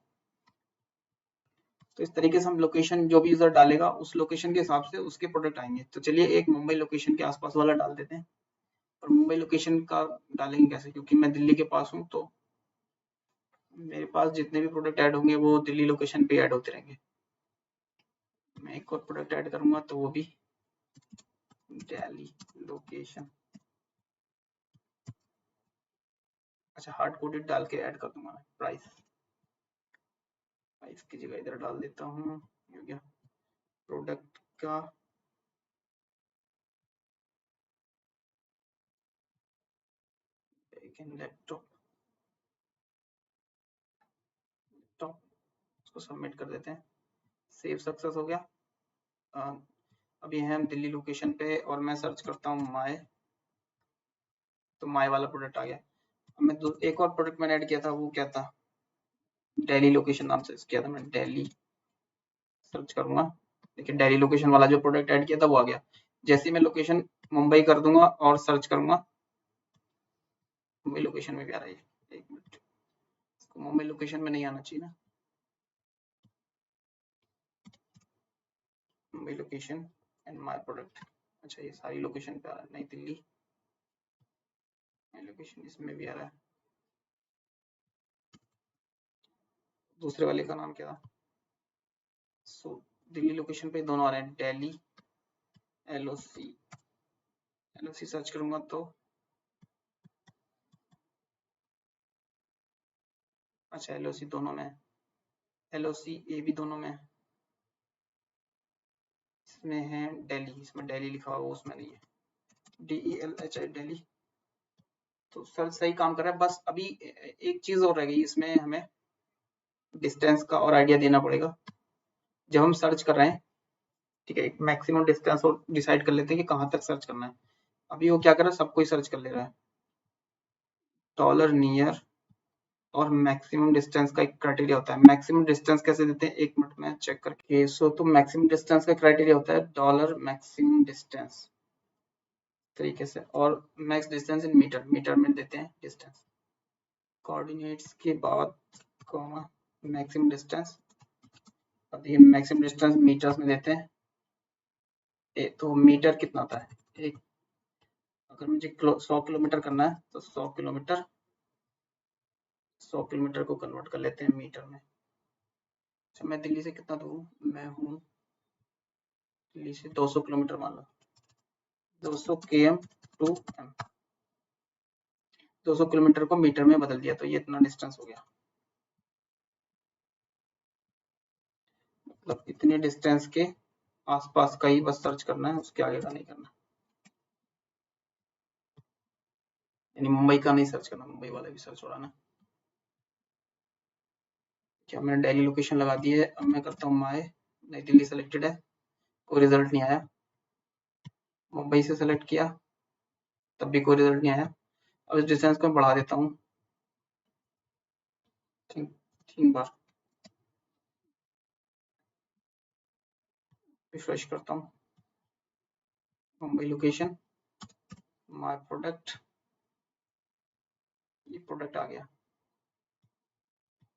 तो इस तरीके से हम लोकेशन जो भी यूजर डालेगा उस लोकेशन के हिसाब से उसके प्रोडक्ट आएंगे। तो चलिए एक मुंबई लोकेशन के आसपास वाला डाल देते हैं। और मुंबई लोकेशन का डालेंगे कैसे, क्योंकि मैं दिल्ली के पास हूँ तो मेरे पास जितने भी प्रोडक्ट ऐड होंगे वो दिल्ली लोकेशन पे ऐड होते रहेंगे। मैं एक और प्रोडक्ट ऐड करूंगा तो वो भी दिल्ली लोकेशन। अच्छा, हार्ड कोडेड डाल के ऐड कर दूंगा मैं। प्राइस, प्राइस की जगह इधर डाल देता हूँ, हो गया प्रोडक्ट का लैपटॉप, लैपटॉप उसको सबमिट कर देते हैं। सेव सक्सेस हो गया। अभी है हम दिल्ली लोकेशन पे और मैं सर्च करता हूँ माय, तो माय वाला प्रोडक्ट आ गया। अब मैं एक और प्रोडक्ट मैंने ऐड किया था, वो क्या था, दिल्ली लोकेशन नाम से किया था मैंने। दिल्ली सर्च करूंगा, देखिए दिल्ली लोकेशन वाला जो प्रोडक्ट ऐड किया था वो आ गया। जैसे ही मैं लोकेशन मुंबई कर दूंगा और सर्च करूंगा, मुंबई लोकेशन में भी आ रहा है। एक मिनट, मुंबई लोकेशन में नहीं आना चाहिए ना, Mumbai location and my product. अच्छा, ये सारी लोकेशन पे आ रहा है, नई दिल्ली लोकेशन इसमें भी आ रहा है। दूसरे वाले का नाम क्या था, सो दिल्ली लोकेशन पे दोनों आ रहे हैं, दिल्ली एलओसी। एलओसी सर्च करूंगा तो अच्छा एलओसी दोनों में है, एलओसी ए भी दोनों में है। इसमें है दिल्ली, इसमें दिल्ली लिखा हुआ उसमें नहीं है, DELHI दिल्ली। तो सर सही काम कर रहा है। बस अभी एक चीज और रह गई इसमें, हमें डिस्टेंस का और आइडिया देना पड़ेगा। जब हम सर्च कर रहे हैं, ठीक है, एक मैक्सिमम डिस्टेंस और डिसाइड कर लेते हैं कि कहाँ तक सर्च करना है। अभी वो क्या कर रहा है, सबको ही सर्च कर ले रहा है। डॉलर नियर और मैक्सिमम डिस्टेंस का एक क्राइटेरिया होता है। मैक्सिमम डिस्टेंस कैसे देते हैं, एक मिनट में चेक करके। सो तो मैक्सिमम डिस्टेंस का क्राइटेरिया होता है डॉलर मैक्सिमम डिस्टेंस तरीके से, और max distance in meter, meter में देते हैं डिस्टेंस। कोऑर्डिनेट्स के बाद कॉमा मैक्सिमम डिस्टेंस, अब ये मैक्सिमम डिस्टेंस मीटर्स में देते हैं। तो मीटर कितना होता है, एक, अगर मुझे 100 किलोमीटर करना है तो 100 किलोमीटर, 100 किलोमीटर को कन्वर्ट कर लेते हैं मीटर में। अच्छा, मैं दिल्ली से कितना दूर हूँ, मैं हूँ दिल्ली से 200 किलोमीटर मान लो, 200 km टू m, 200 किलोमीटर को मीटर में बदल दिया तो ये इतना डिस्टेंस हो गया। मतलब इतने डिस्टेंस के आसपास का ही बस सर्च करना है, उसके आगे का नहीं करना, यानी मुंबई का नहीं सर्च करना, मुंबई वाला भी सर्च हो रहा ना। क्या मैंने दिल्ली लोकेशन लगा दी है। अब मैं करता हूँ माय, नई दिल्ली सेलेक्टेड है, कोई रिजल्ट नहीं आया। मुंबई से सेलेक्ट किया, तब भी कोई रिजल्ट नहीं आया। अब इस डिस्टेंस को मैं बढ़ा देता हूँ 3 बार, रिफ्रेश करता हूँ। मुंबई लोकेशन, माय प्रोडक्ट, ये प्रोडक्ट आ गया।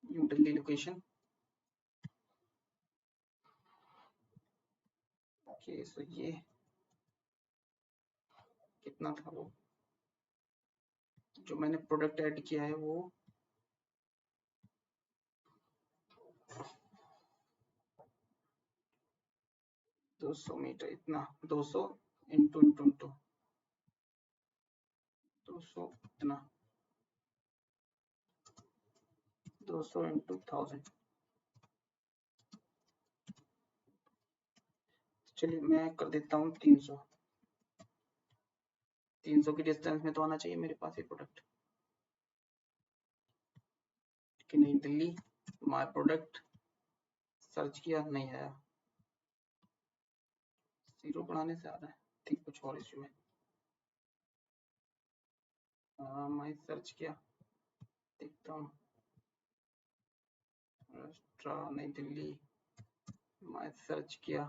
New Delhi location, okay. So ये कितना था, वो जो मैंने प्रोडक्ट ऐड किया है वो 200 मीटर, इतना 200 इंटू इंटू इंटू 200, इतना 200 इंटू 1000। चलिए मैं कर देता हूँ 300, 300 की डिस्टेंस में तो आना चाहिए मेरे पास ये प्रोडक्ट कि नहीं। दिल्ली माय प्रोडक्ट सर्च किया, नहीं आया, जीरो बढ़ाने से आ रहा है, ठीक कुछ और इशू है। मैं सर्च किया, देखता हूँ नई दिल्ली, मैं सर्च किया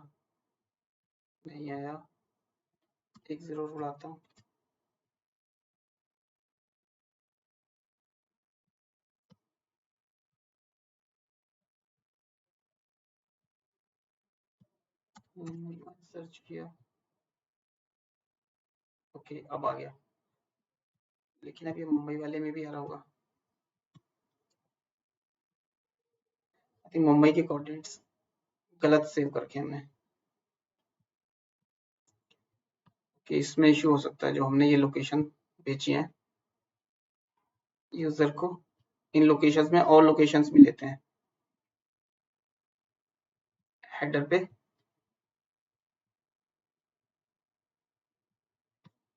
नहीं आया, एक जीरो बढ़ाता हूँ, सर्च किया, ओके अब आ गया, लेकिन अब ये मुंबई वाले में भी आ रहा होगा। आई थिंक मुंबई के कोऑर्डिनेट्स गलत सेव करके हमने, कि इसमें इश्यू हो सकता है, जो हमने ये लोकेशन भेजी है यूजर को, इन लोकेशंस में और लोकेशंस भी लेते हैं हेडर पे।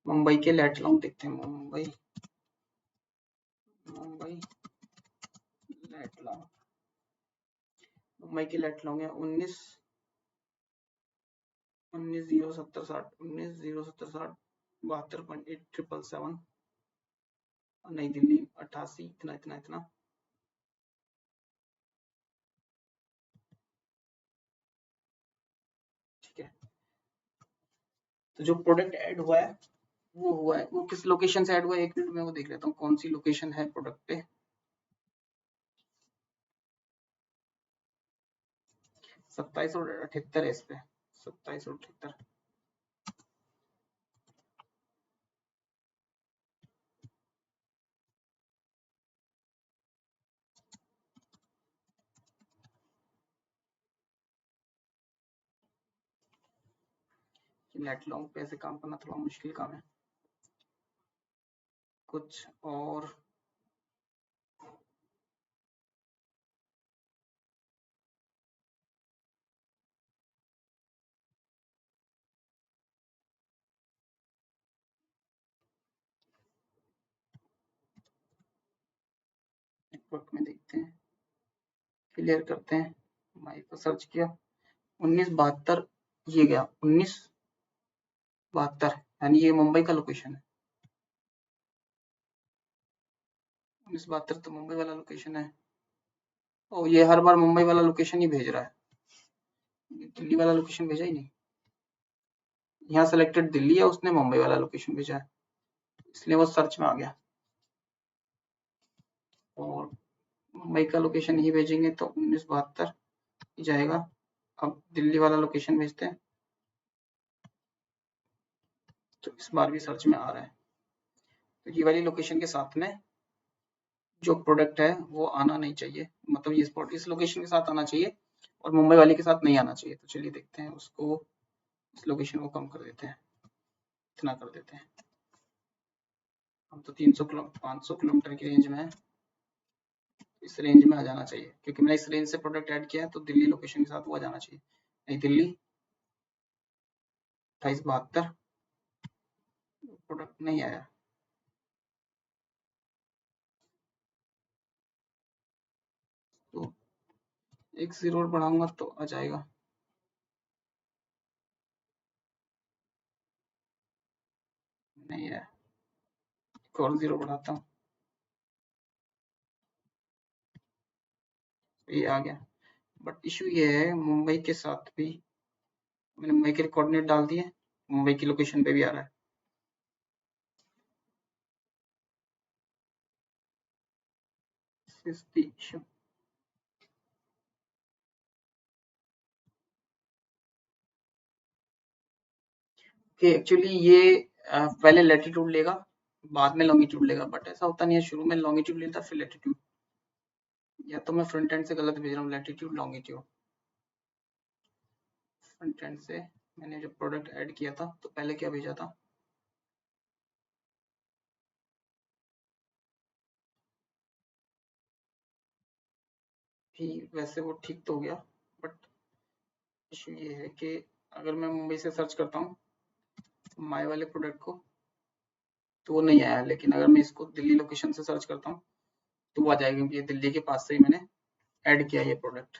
मुंबई के लेट लॉन्ग देखते हैं, मुंबई मुंबई लेट लॉन्ग, मुंबई के लेट लॉन्ग है 19/070/60 और नई दिल्ली 88 इतना इतना इतना। ठीक है, तो जो प्रोडक्ट ऐड हुआ है वो किस लोकेशन से ऐड हुआ है, 1 मिनट में वो देख लेता हूँ कौन सी लोकेशन है प्रोडक्ट पे। 2778 है इस पे, 2778। लेट लॉन्ग पे ऐसे काम करना थोड़ा मुश्किल काम है, कुछ और नेटवर्क में देखते हैं, क्लियर करते हैं। माई को सर्च किया, 1972 ये गया, 1972 यानी ये मुंबई का लोकेशन है। 1972 तो मुंबई वाला लोकेशन है। ओ ये हर बार मुंबई वाला लोकेशन ही भेज रहा है, दिल्ली वाला लोकेशन भेजा ही नहीं। यहाँ सेलेक्टेड दिल्ली है, उसने मुंबई वाला लोकेशन भेजा है, इसलिए वो सर्च में आ गया। और मुंबई का लोकेशन ही भेजेंगे तो 1972 जाएगा। अब दिल्ली वाला लोकेशन भेजते हैं, तो इस बार भी सर्च में आ रहा है। तो ये वाली लोकेशन के साथ में जो प्रोडक्ट है वो आना नहीं चाहिए, मतलब ये स्पॉट इस लोकेशन के साथ आना चाहिए और मुंबई वाले के साथ नहीं आना चाहिए। तो चलिए देखते हैं उसको, इस लोकेशन को कम कर देते हैं, इतना कर देते हैं। हम तो 500 किलोमीटर की रेंज में है, इस रेंज में आ जाना चाहिए, क्योंकि मैंने इस रेंज से प्रोडक्ट ऐड किया है, तो दिल्ली लोकेशन के साथ वो आ जाना चाहिए। नहीं दिल्ली 2872 प्रोडक्ट नहीं आया, तो एक जीरो बढ़ाऊंगा तो आ जाएगा। नहीं है, एक और जीरो बढ़ाता हूँ, ये आ गया। बट इशू ये है मुंबई के साथ भी, मैंने मुंबई के कोऑर्डिनेट डाल दिए, मुंबई की लोकेशन पे भी आ रहा है। इशू कि एक्चुअली ये पहले लैटिट्यूड लेगा, बाद में लॉन्गिट्यूड लेगा, बट ऐसा होता नहीं है, शुरू में लॉन्गिट्यूड लेता फिर लैटिट्यूड। या तो मैं फ्रंट एंड से गलत भेज रहा हूँ, लैटिट्यूड लॉन्गिट्यूड। फ्रंट एंड से मैंने जब प्रोडक्ट ऐड किया था तो पहले क्या भेजा था, भी वैसे वो ठीक तो हो गया, बट इशू ये है कि अगर मैं मुंबई से सर्च करता हूँ माई वाले प्रोडक्ट को तो वो नहीं आया, लेकिन अगर मैं इसको दिल्ली लोकेशन से सर्च करता हूँ तो वो आ जाएगा, क्योंकि ये दिल्ली के पास से ही मैंने ऐड किया ये प्रोडक्ट।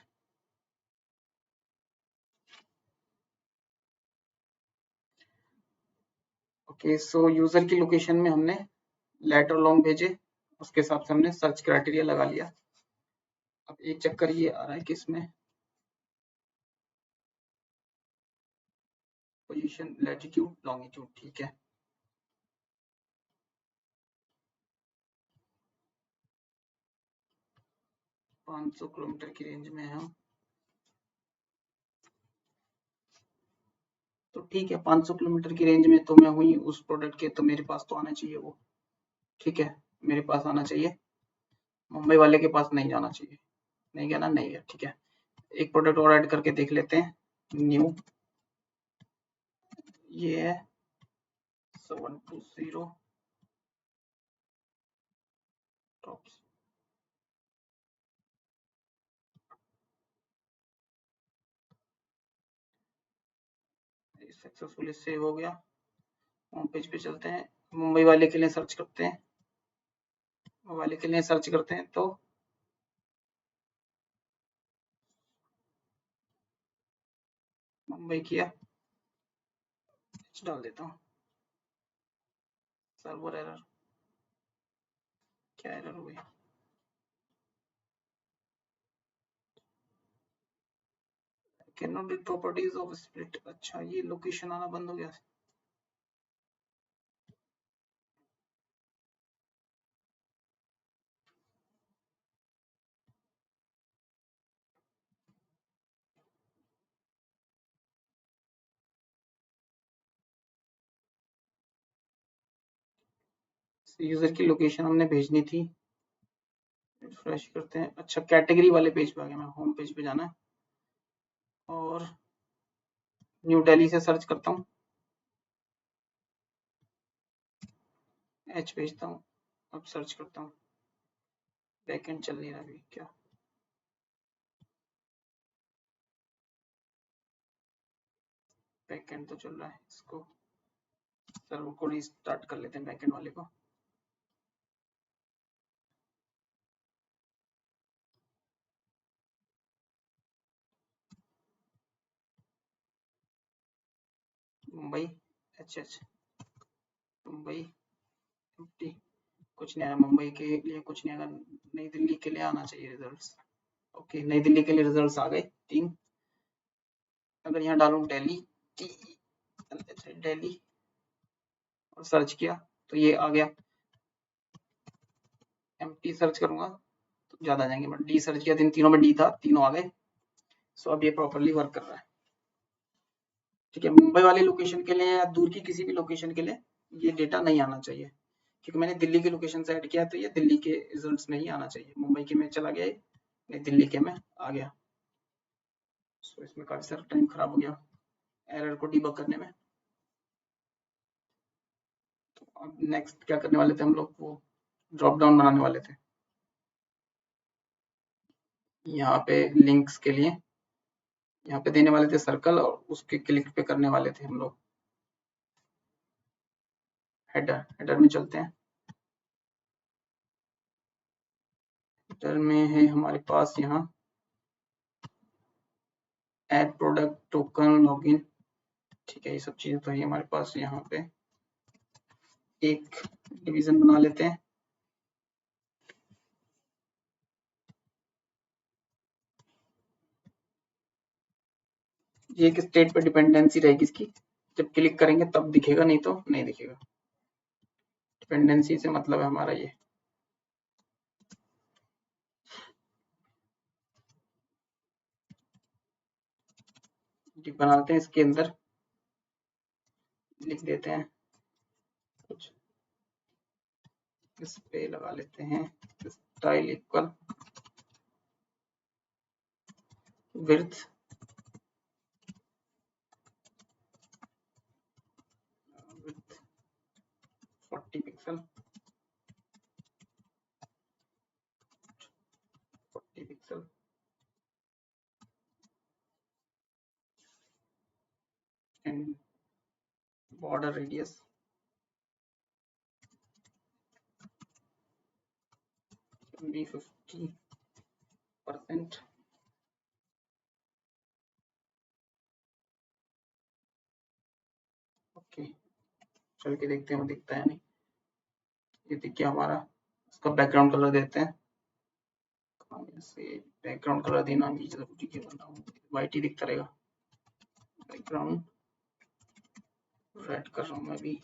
ओके, सो यूजर की लोकेशन में हमने लेट और लॉन्ग भेजे, उसके हिसाब से हमने सर्च क्राइटेरिया लगा लिया। अब एक चक्कर ये आ रहा है कि इसमें पोजीशन लैटिट्यूड लॉन्गिट्यूड ठीक है, 500 किलोमीटर की रेंज में है हम। तो ठीक है 500 किलोमीटर की रेंज में तो मैं हुई उस प्रोडक्ट के, तो मेरे पास तो आना चाहिए वो। ठीक है, मेरे पास आना चाहिए, मुंबई वाले के पास नहीं जाना चाहिए। नहीं गया ना, नहीं गया, ठीक है। एक प्रोडक्ट और ऐड करके देख लेते हैं, न्यू, ये है 720 टॉप्स। सक्सेसफुली सेव हो गया। होम पेज पे चलते हैं, मुंबई वाले के लिए सर्च करते हैं, मुंबई वाले के लिए सर्च करते हैं तो मुंबई किया, डाल देता हूँ, सर्वर एरर, क्या एरर हुई, can not read properties of split. अच्छा, ये लोकेशन आना बंद हो गया। यूजर की लोकेशन हमने भेजनी थी, रिफ्रेश करते हैं। अच्छा, कैटेगरी वाले पेज पे आ गया, मैं होम पेज पे जाना है और न्यू दिल्ली से सर्च करता हूँ, एच भेजता हूँ, अब सर्च करता हूँ, बैकएंड चल नहीं रहा अभी, क्या बैकएंड तो चल रहा है, इसको सर्वर को रीस्टार्ट कर लेते हैं बैकएंड वाले को। मुंबई, एच मुंबई एमटी, कुछ नहीं आया मुंबई के लिए, कुछ नहीं आया। नई दिल्ली के लिए आना चाहिए रिजल्ट्स। ओके, नई दिल्ली के लिए रिजल्ट्स आ गए 3। अगर यहाँ डालूं दिल्ली, दिल्ली और सर्च किया तो ये आ गया। एमटी सर्च करूंगा तो ज्यादा आ जाएंगे, बट डी सर्च किया, तीनों में डी था, तीनों आ गए। सो अब ये प्रॉपरली वर्क कर रहा है। ठीक है, मुंबई वाली लोकेशन के लिए या दूर की किसी भी लोकेशन के लिए ये डेटा नहीं आना चाहिए, क्योंकि मैंने दिल्ली की लोकेशन से ऐड किया तो ये दिल्ली के रिजल्ट्स में ही आना चाहिए। मुंबई के में चला गया, नहीं दिल्ली के में आ गया। सो इसमें काफी सारा टाइम खराब हो गया एरर को डिबग करने में। तो अब नेक्स्ट क्या करने वाले थे हम लोग, वो ड्रॉप डाउन बनाने वाले थे यहाँ पे लिंक्स के लिए, यहाँ पे देने वाले थे सर्कल और उसके क्लिक पे करने वाले थे हम लोग हेडर। हेडर में चलते हैं, हेडर में है हमारे पास यहाँ ऐड प्रोडक्ट टोकन लॉगिन। ठीक है, ये सब चीजें तो है हमारे पास। यहाँ पे एक डिवीजन बना लेते हैं, ये एक स्टेट पे डिपेंडेंसी रहेगी इसकी, जब क्लिक करेंगे तब दिखेगा, नहीं तो नहीं दिखेगा। डिपेंडेंसी से मतलब है हमारा ये बनाते हैं, इसके अंदर लिख देते हैं कुछ, इस पे लगा लेते हैं style equal width 40 pixel, 40 pixel and border radius 50%। Okay, चल के देखते हैं वो दिखता है नहीं। ये देखिए हमारा, इसका बैकग्राउंड कलर देते हैं, से बैकग्राउंड कलर देना भी जरूरी है, वरना वाइट ही दिखता रहेगा। बैकग्राउंड रेड कर रहा हूँ मैं भी,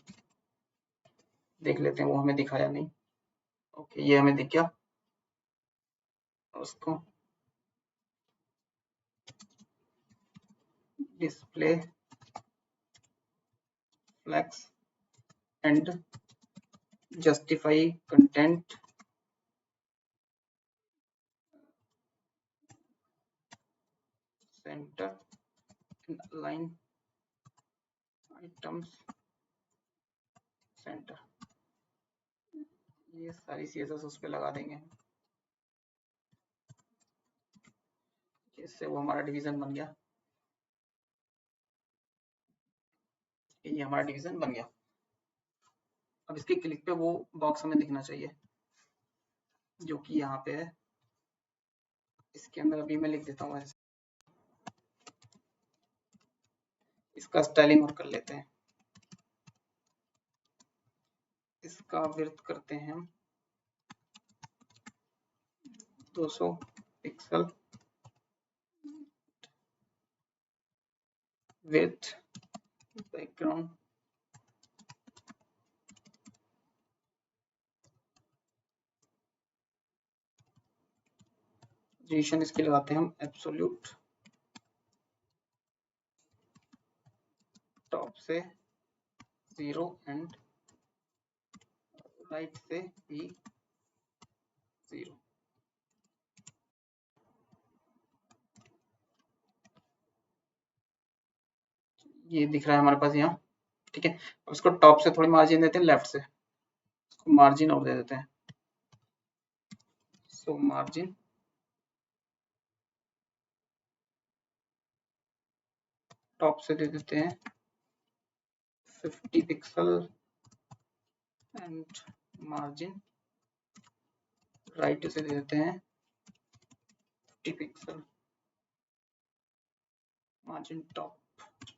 देख लेते हैं वो हमें दिखाया नहीं। ओके, ये हमें दिख गया। उसको display flags and justify content center and align items center। ये सारी CSS उस पे लगा देंगे, इससे वो हमारा डिवीजन बन गया। ये हमारा डिवीजन बन गया। अब इसके क्लिक पे वो बॉक्स हमें दिखना चाहिए जो कि यहाँ पे है। इसके अंदर अभी मैं लिख देता हूँ ऐसे, इसका स्टाइलिंग और कर लेते हैं। इसका विड्थ करते हैं हम 200 पिक्सल, विड्थ बैकग्राउंड पोजीशन इसके लगाते हैं हम एब्सोल्यूट, टॉप से 0 एंड राइट से भी 0। ये दिख रहा है हमारे पास यहाँ, ठीक है। अब इसको टॉप से थोड़ी मार्जिन देते हैं, लेफ्ट से इसको मार्जिन और दे देते हैं। सो मार्जिन टॉप से दे देते हैं 50 पिक्सल एंड मार्जिन राइट से दे देते हैं 50 पिक्सल, मार्जिन टॉप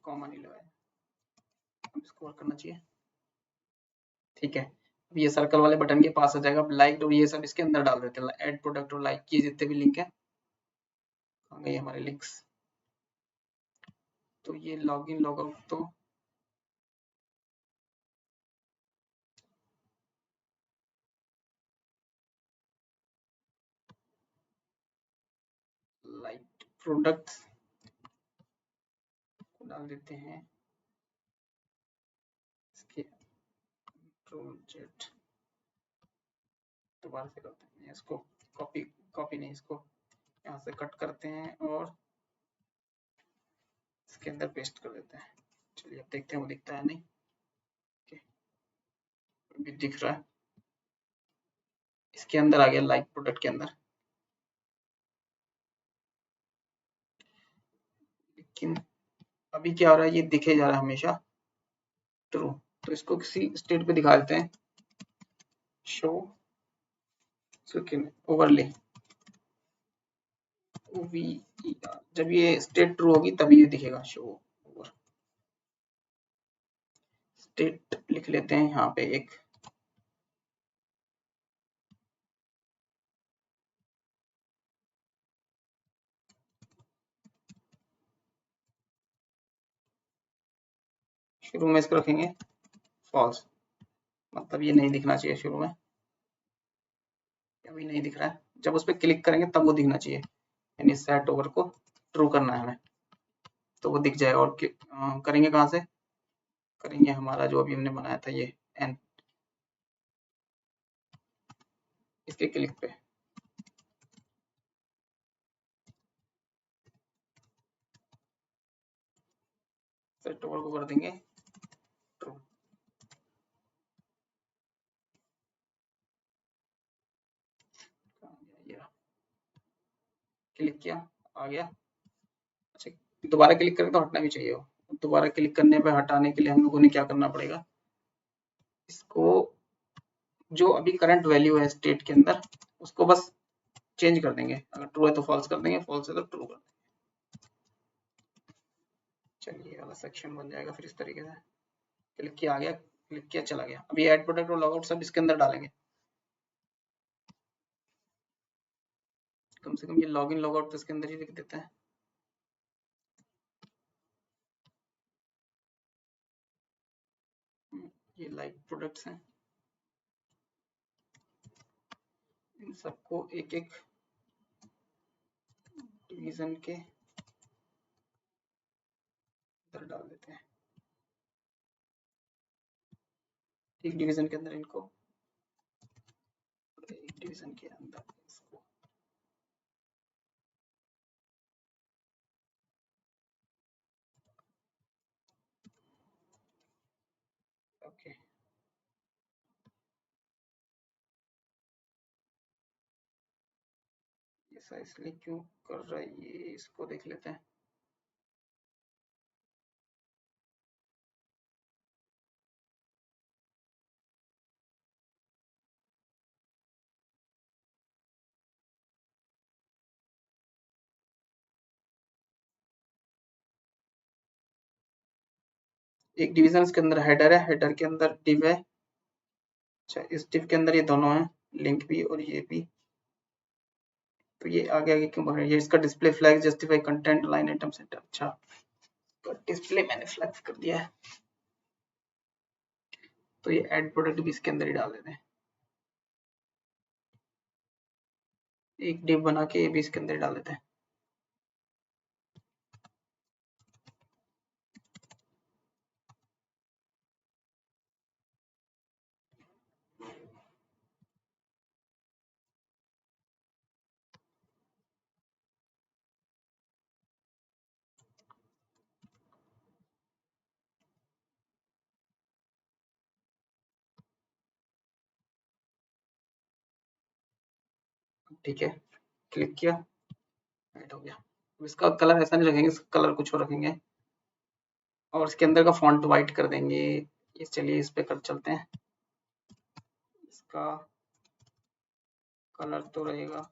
कॉमा नहीं लगाया, अब इसको और करना चाहिए, ठीक है। अब ये सर्कल वाले बटन के पास आ जाएगा। अब लाइक और ये सब इसके अंदर डाल देते हैं, ऐड प्रोडक्ट और लाइक की जितने भी लिंक है, आ गए हमारे लिंक्स। तो ये लॉगिन लॉगआउट तो लाइक प्रोडक्ट्स को डाल देते हैं, इसके प्रोजेक्ट दोबारा से करते हैं, इसको कॉपी नहीं, इसको यहाँ से कट करते हैं और इसके अंदर पेस्ट कर देते हैं। चलिए अब देखते हैं वो दिखता है नहीं, अभी दिख रहा है, इसके अंदर आ गया लाइक प्रोडक्ट के अंदर। लेकिन अभी क्या हो रहा है, ये दिखे जा रहा है हमेशा ट्रू, तो इसको किसी स्टेट पे दिखा देते हैं, शो ओवरले OVER, जब ये स्टेट ट्रू होगी तभी ये दिखेगा शो ओवर। स्टेट लिख लेते हैं यहाँ पे एक, शुरू में इसको रखेंगे फॉल्स, मतलब ये नहीं दिखना चाहिए शुरू में, अभी नहीं दिख रहा है, जब उस पर क्लिक करेंगे तब वो दिखना चाहिए, यानी सेट ओवर को ट्रू करना है हमें, तो वो दिख जाएगा। और करेंगे कहाँ से, करेंगे हमारा जो अभी हमने बनाया था ये एन, इसके क्लिक पे सेट ओवर को कर देंगे ट्रू। क्लिक किया, आ गया। अच्छा, दोबारा क्लिक करें तो हटना भी चाहिए हो, दोबारा क्लिक करने पे हटाने के लिए हम लोगों ने क्या करना पड़ेगा, इसको जो अभी करंट वैल्यू है स्टेट के अंदर उसको बस चेंज कर देंगे, अगर ट्रू है तो फॉल्स कर देंगे, फॉल्स है तो ट्रू कर देंगे। चलिए वाला सेक्शन बन जाएगा फिर इस तरीके से, क्लिक किया आ गया, क्लिक किया चला गया। अभी ऐड प्रोडक्ट और लॉगआउट सब इसके अंदर डालेंगे, कम से कम ये लॉगिन लॉगआउट तो इसके अंदर ही लिख देते हैं। ये लाइक प्रोडक्ट्स हैं, इन सबको एक एक डिवीजन के अंदर डाल देते हैं। एक डिवीजन के अंदर इनको, एक डिवीजन के अंदर इसको। ओके, ऐसा इसलिए क्यों कर रहा है ये, इसको देख लेते हैं। एक डिवीजन के अंदर हेडर है, हेडर के अंदर div है। अच्छा, इस div के अंदर ये दोनों हैं, लिंक भी और ये भी। तो ये आगे आगे क्यों बढ़ रहा है, ये इसका display flag justify content line item centre. अच्छा, तो डिस्प्ले मैंने फ्लैग कर दिया है, तो ये ऐड प्रोडक्ट भी इसके अंदर ही डाल देते हैं। एक div बना के ये भी इसके अंदर ही डाल देते हैं। ठीक है, क्लिक किया, ऐड हो गया। अब इसका कलर ऐसा नहीं रखेंगे, इसका कलर कुछ और रखेंगे, और इसके अंदर का फॉन्ट वाइट कर देंगे। इस चलिए इस पे कर चलते हैं। इसका कलर तो रहेगा,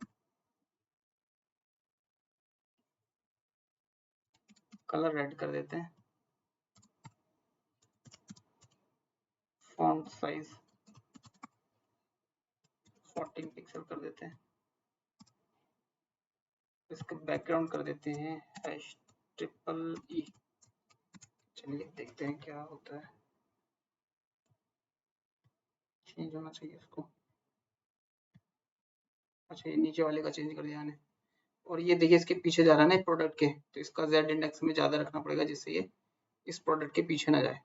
कलर रेड कर देते हैं। फॉन्ट साइज 14 पिक्सल कर देते हैं। इसका बैकग्राउंड कर देते हैं #E। चलिए देखते हैं क्या होता है, चेंज होना चाहिए इसको। अच्छा, ये नीचे वाले का चेंज कर दिया मैंने। और ये देखिए इसके पीछे जा रहा है ना प्रोडक्ट के, तो इसका Z इंडेक्स में ज़्यादा रखना पड़ेगा जिससे ये इस प्रोडक्ट के पीछे ना जाए।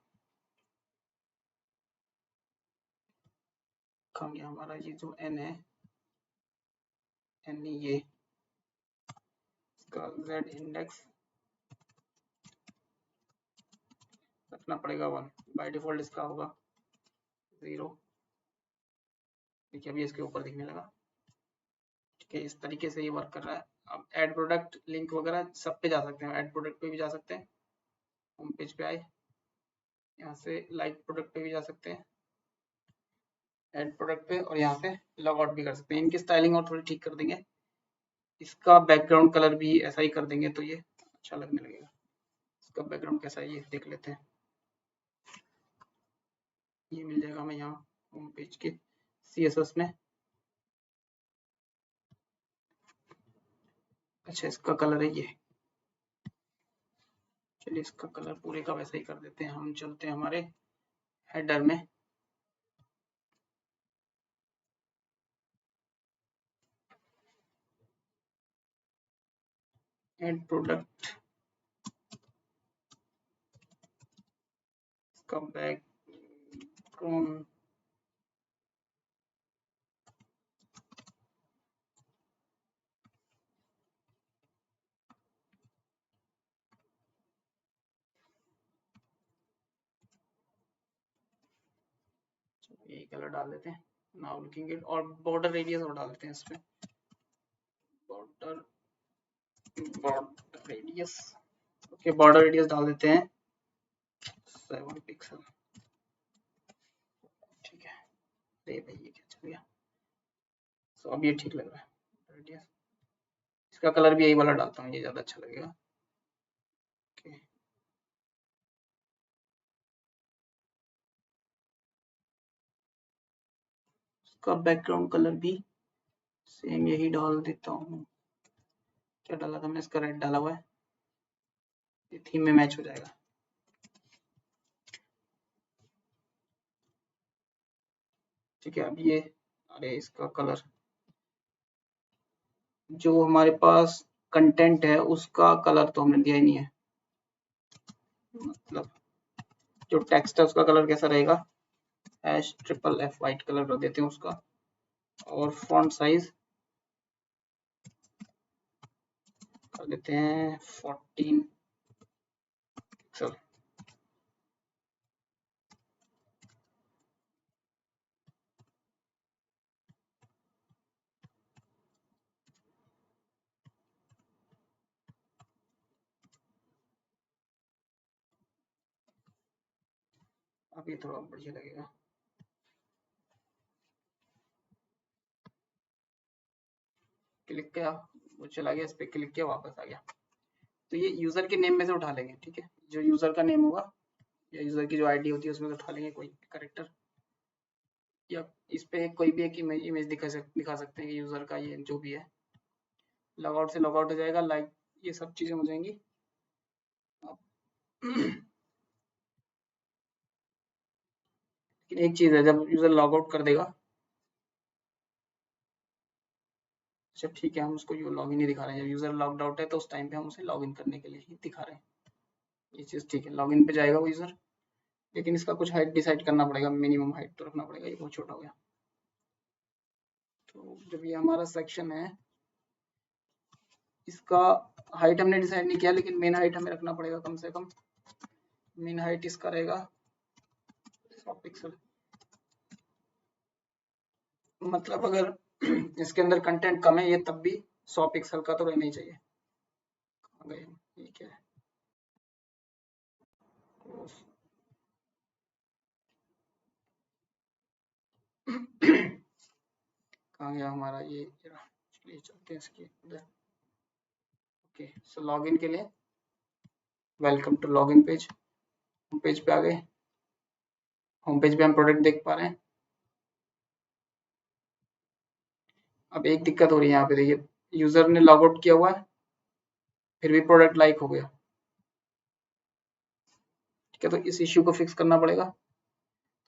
कहाँ गया हमारा ये जो N है, N ये इसका Z इंडेक्स रखना पड़ेगा 1। बाय डिफॉल्ट इसका होगा 0। देखिए अभी इसके ऊपर दिखने लगा। ठीक है, इस तरीके से ये वर्क कर रहा है। अब ऐड प्रोडक्ट लिंक वगैरह सब पे जा सकते हैं, ऐड प्रोडक्ट पे भी जा सकते हैं, होम पेज पे आए, यहाँ से लाइक प्रोडक्ट पे भी जा सकते हैं, ऐड प्रोडक्ट पे, और यहाँ से लॉग आउट भी कर सकते हैं। इनकी स्टाइलिंग और थोड़ी ठीक कर देंगे, इसका बैकग्राउंड कलर भी ऐसा ही कर देंगे तो ये अच्छा लगने लगेगा। इसका बैकग्राउंड कैसा है ये देख लेते हैं। ये मिल जाएगा हमें यहाँ होम पेज के CSS में। अच्छा, इसका कलर है ये। चलिए इसका कलर पूरे का वैसा ही कर देते हैं। हम चलते हैं हमारे हेडर में। ऐड प्रोडक्ट, इसका बैकग्राउंड यही कलर डाल देते हैं। नाउ लुकिंग इट, और बॉर्डर रेडियस और डाल देते हैं इसमें, border radius. Okay, border radius डाल देते हैं 7 पिक्सल। ठीक है, अरे भाई ये क्या चल गया। सो अब ये ठीक लग रहा है रेडियस। इसका कलर भी यही वाला डालता हूँ, ये ज़्यादा अच्छा लगेगा। ओके, इसका बैकग्राउंड कलर भी सेम यही डाल देता हूँ। क्या डाला था मैंने, इसका रेड डाला हुआ है, ये थीम में मैच हो जाएगा। ठीक है, अब ये, अरे इसका कलर जो हमारे पास कंटेंट है उसका कलर तो हमने दिया ही नहीं है। मतलब जो टेक्स्ट है उसका कलर कैसा रहेगा, #FFF वाइट कलर कर देते हैं उसका, और फॉन्ट साइज कर देते हैं 14 पिक्सल। अब ये थोड़ा बढ़िया लगेगा। क्लिक किया, वो चला गया, इस पे क्लिक किया, वापस आ गया। तो ये यूजर के नेम में से उठा लेंगे, ठीक है, जो यूजर का नेम होगा या यूजर की जो आईडी होती है उसमें से उठा लेंगे कोई कैरेक्टर, या इस पे कोई भी एक इमेज दिखा सकते हैं कि यूजर का ये जो भी है। लॉगआउट से लॉगआउट हो जाएगा, लाइक ये सब चीजें हो जाएंगी। लेकिन एक चीज है, जब यूजर लॉग आउट कर देगा, अच्छा ठीक है, हम उसको लॉग इन ही दिखा रहे हैं, जब यूजर लॉग्ड आउट है तो उस टाइम पे हम उसे लॉग इन करने के लिए ही दिखा रहे हैं, ये चीज ठीक है। लॉग इन पे जाएगा वो यूजर, लेकिन इसका कुछ हाइट डिसाइड करना पड़ेगा, मिनिमम हाइट तो रखना पड़ेगा, ये बहुत छोटा हो गया। तो जब ये हमारा सेक्शन है, इसका हाइट हमने डिसाइड नहीं किया, लेकिन मेन हाइट हमें रखना पड़ेगा कम से कम। मेन हाइट इसका रहेगा 100 पिक्सल। मतलब अगर इसके अंदर कंटेंट कम है, ये तब भी 100 पिक्सल का तो रहना ही चाहिए। ये क्या है, कहाँ गया हमारा ये, चलिए चलते हैं इसके अंदर। ओके, सो लॉगिन के लिए welcome to login page, home page पे आ गए। होम पेज पे हम प्रोडक्ट देख पा रहे हैं। अब एक दिक्कत हो रही है यहाँ पे, देखिए यूजर ने लॉग आउट किया हुआ है, फिर भी प्रोडक्ट लाइक हो गया, ठीक है, तो इस इश्यू को फिक्स करना पड़ेगा।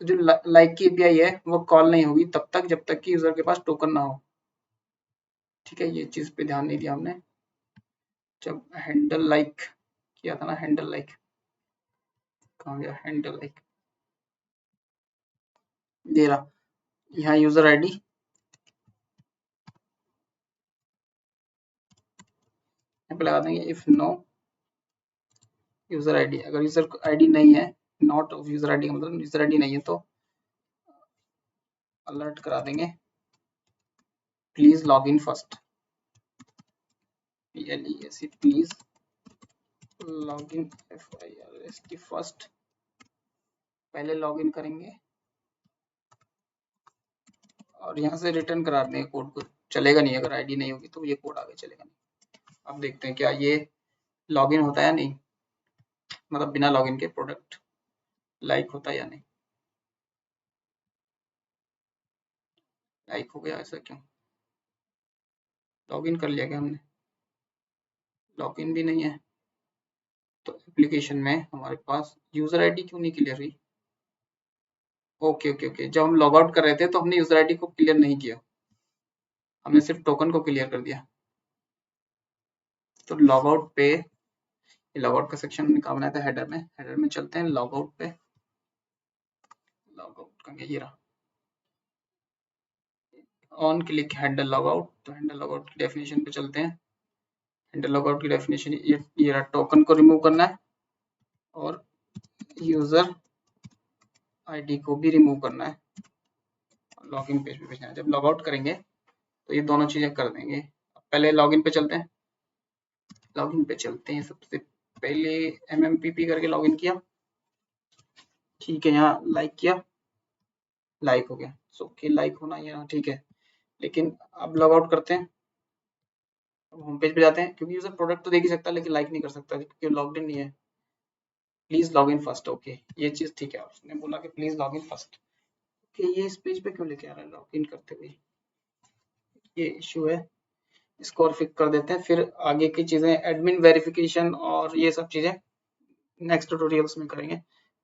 तो जो लाइक की एपीआई है वो कॉल नहीं होगी तब तक जब तक कि यूजर के पास टोकन ना हो, ठीक है, ये चीज पे ध्यान नहीं दिया हमने। जब हैंडल लाइक किया था ना, हैंडल लाइक कहाँ गया, हैंडल लाइक दे रहा, यहाँ यूजर आईडी, यहाँ पे लगा देंगे इफ नो यूजर आईडी। अगर यूजर आईडी नहीं है, नॉट ऑफ यूजर आईडी का मतलब यूजर आईडी नहीं है, तो अलर्ट करा देंगे please log in first, PLESE please log in, FIRST first, पहले लॉग इन करेंगे और यहाँ से रिटर्न करा देंगे कोड को। चलेगा नहीं, अगर आईडी नहीं होगी तो ये कोड आगे चलेगा नहीं। अब देखते हैं क्या ये लॉगिन होता है या नहीं, मतलब बिना लॉगिन के प्रोडक्ट लाइक होता है या नहीं। लाइक हो गया, ऐसा क्यों, लॉगिन कर लिया क्या हमने, लॉगिन भी नहीं है, तो एप्लीकेशन में हमारे पास यूजर आईडी क्यों नहीं क्लियर हुई। ओके ओके ओके, जब हम लॉग आउट कर रहे थे तो हमने यूजर आईडी को क्लियर नहीं किया, हमने सिर्फ टोकन को क्लियर कर दिया। तो लॉग आउट पे, लॉग आउट का सेक्शन कहाँ बनाया था, हेडर में, हेडर में चलते हैं लॉग आउट पे। लॉग आउट का ये रहा, on click handle log out, तो हैंडल लॉग आउट की डेफिनेशन पे चलते हैं। हैंडल लॉग आउट की डेफिनेशन ये रहा, टोकन को रिमूव करना है और यूजर आईडी को भी रिमूव करना है, लॉगिन पेज पे भेजना है। जब लॉग आउट करेंगे तो ये दोनों चीजें कर देंगे। पहले लॉगिन पे चलते हैं, लॉगिन पे चलते हैं, सबसे पहले MMPP करके लॉगिन किया, ठीक है, यहाँ लाइक किया, लाइक हो गया, सो के लाइक होना यहाँ ठीक है। लेकिन अब लॉग आउट करते हैं, होम पेज पे जाते हैं, क्योंकि यूजर प्रोडक्ट तो देख ही सकता है लेकिन लाइक नहीं कर सकता क्योंकि लॉग्ड इन नहीं है। Please log in first, okay, ये चीज ठीक है, उसने बोला कि please log in first, okay, ये इस पेज पे क्यों लेके आ रहा है लॉग इन करते हुए, ये इशू है, इसको और फिक्स कर देते हैं। फिर आगे की चीजें एडमिन वेरिफिकेशन और ये सब चीजें नेक्स्ट ट्यूटोरियल्स में करेंगे,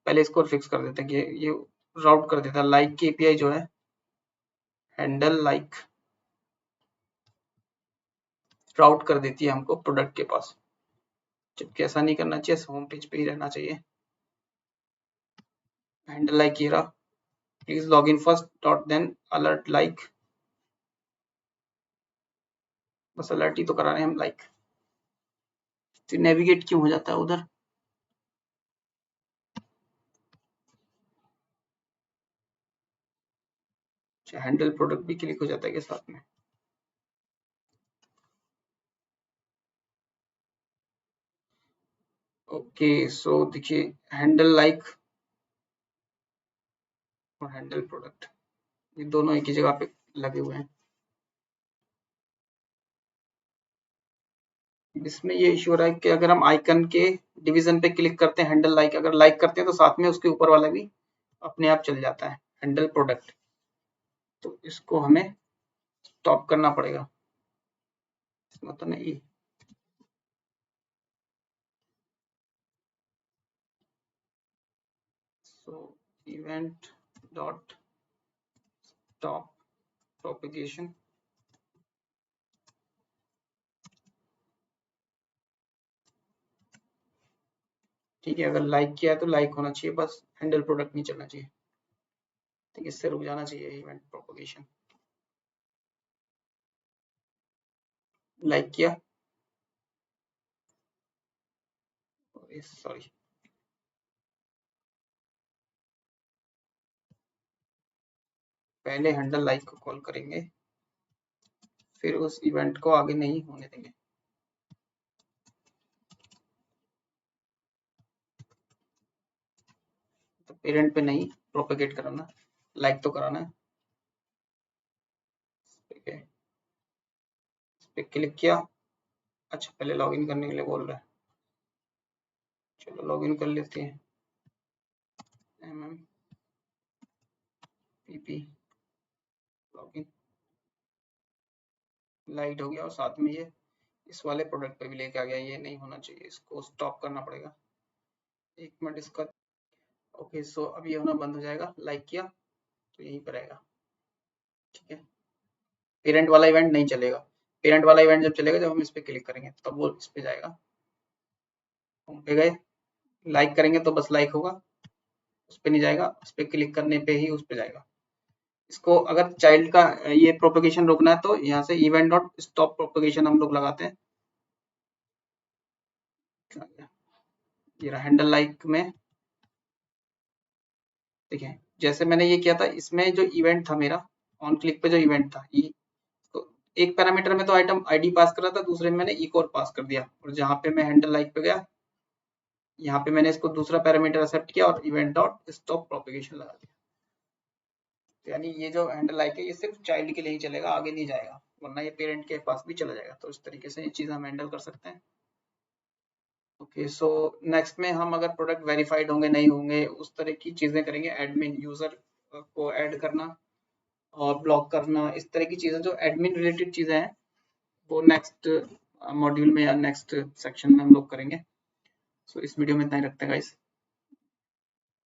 पहले इसको और फिक्स कर देते हैं कि ये राउट कर देता है। लाइक की एपीआई जो है हैंडल लाइक राउट कर देती है हमको प्रोडक्ट के पास, जबकि ऐसा नहीं करना चाहिए, होम पेज पे ही रहना चाहिए। हैंडल लाइक ये रहा, please log in first dot then alert like, बस अलर्ट ही तो करा रहे हैं हम लाइक। तो नेविगेट क्यों हो जाता है उधर? हैंडल प्रोडक्ट भी क्लिक हो जाता है के साथ में। ओके सो देखिए हैंडल लाइक और हैंडल प्रोडक्ट ये दोनों एक ही जगह पे लगे हुए हैं। इसमें ये इश्यू हो रहा है कि अगर हम आइकन के डिवीजन पे क्लिक करते हैं हैंडल लाइक, अगर लाइक करते हैं तो साथ में उसके ऊपर वाला भी अपने आप चल जाता है हैंडल प्रोडक्ट। तो इसको हमें स्टॉप करना पड़ेगा, मतलब नहीं। सो इवेंट डॉट स्टॉप प्रोपेगेशन, ठीक है। अगर लाइक किया है तो लाइक होना चाहिए, बस हैंडल प्रोडक्ट नहीं चलना चाहिए, ठीक है। इससे रुक जाना चाहिए इवेंट प्रोपेगेशन। लाइक किया, सॉरी पहले हैंडल लाइक को कॉल करेंगे, फिर उस इवेंट को आगे नहीं होने देंगे। तो पेरेंट पे नहीं प्रोपेगेट कराना, लाइक तो कराना है, ठीक है। इस पे क्लिक किया। अच्छा पहले लॉगिन करने के लिए बोल रहा है, चलो लॉगिन कर लेते हैं। MMPP लॉगिन, लाइट हो गया और साथ में ये इस वाले प्रोडक्ट पे भी लेके आ गया। ये नहीं होना चाहिए, इसको स्टॉप करना पड़ेगा। एक मिनट इसका। ओके सो अब ये होना बंद हो जाएगा, लाइक किया तो यहीं पर आएगा, ठीक है। पेरेंट वाला इवेंट नहीं चलेगा, पेरेंट वाला इवेंट जब चलेगा जब हम इस पे क्लिक करेंगे तब वो इस पे जाएगा। होम पे गए, लाइक करेंगे तो बस लाइक होगा, उस पे नहीं जाएगा, उस पे क्लिक करने पे ही उस पे जाएगा। इसको अगर चाइल्ड का ये प्रोपेगेशन रोकना है तो यहाँ से इवेंट डॉट स्टॉप प्रोपेगेशन हम लोग लगाते हैं। ये रहा हैंडल लाइक में, ठीक है। जैसे मैंने ये किया था, इसमें जो इवेंट था मेरा ऑन क्लिक पे जो इवेंट था, तो एक पैरामीटर में तो आइटम आईडी पास कर रहा था, दूसरे में मैंने इकोर पास कर दिया, और जहां पे मैं हैंडल लाइक पे गया यहाँ पे मैंने इसको दूसरा पैरामीटर एक्सेप्ट किया और इवेंट डॉट स्टॉप प्रोपेगेशन लगा दिया। तो यानी ये जो हैंडल लाइक है ये सिर्फ चाइल्ड के लिए ही चलेगा, आगे नहीं जाएगा, वरना ये पेरेंट के पास भी चला जाएगा। तो इस तरीके से ये चीज हम हैंडल कर सकते हैं। ओके सो नेक्स्ट में हम अगर प्रोडक्ट वेरीफाइड होंगे नहीं होंगे उस तरह की चीजें करेंगे। एडमिन यूजर को ऐड करना और ब्लॉक करना, इस तरह की चीजें जो एडमिन रिलेटेड चीजें हैं वो नेक्स्ट मॉड्यूल में या नेक्स्ट सेक्शन में हम लोग करेंगे। सो इस वीडियो में इतना ही रखते हैं गाइस।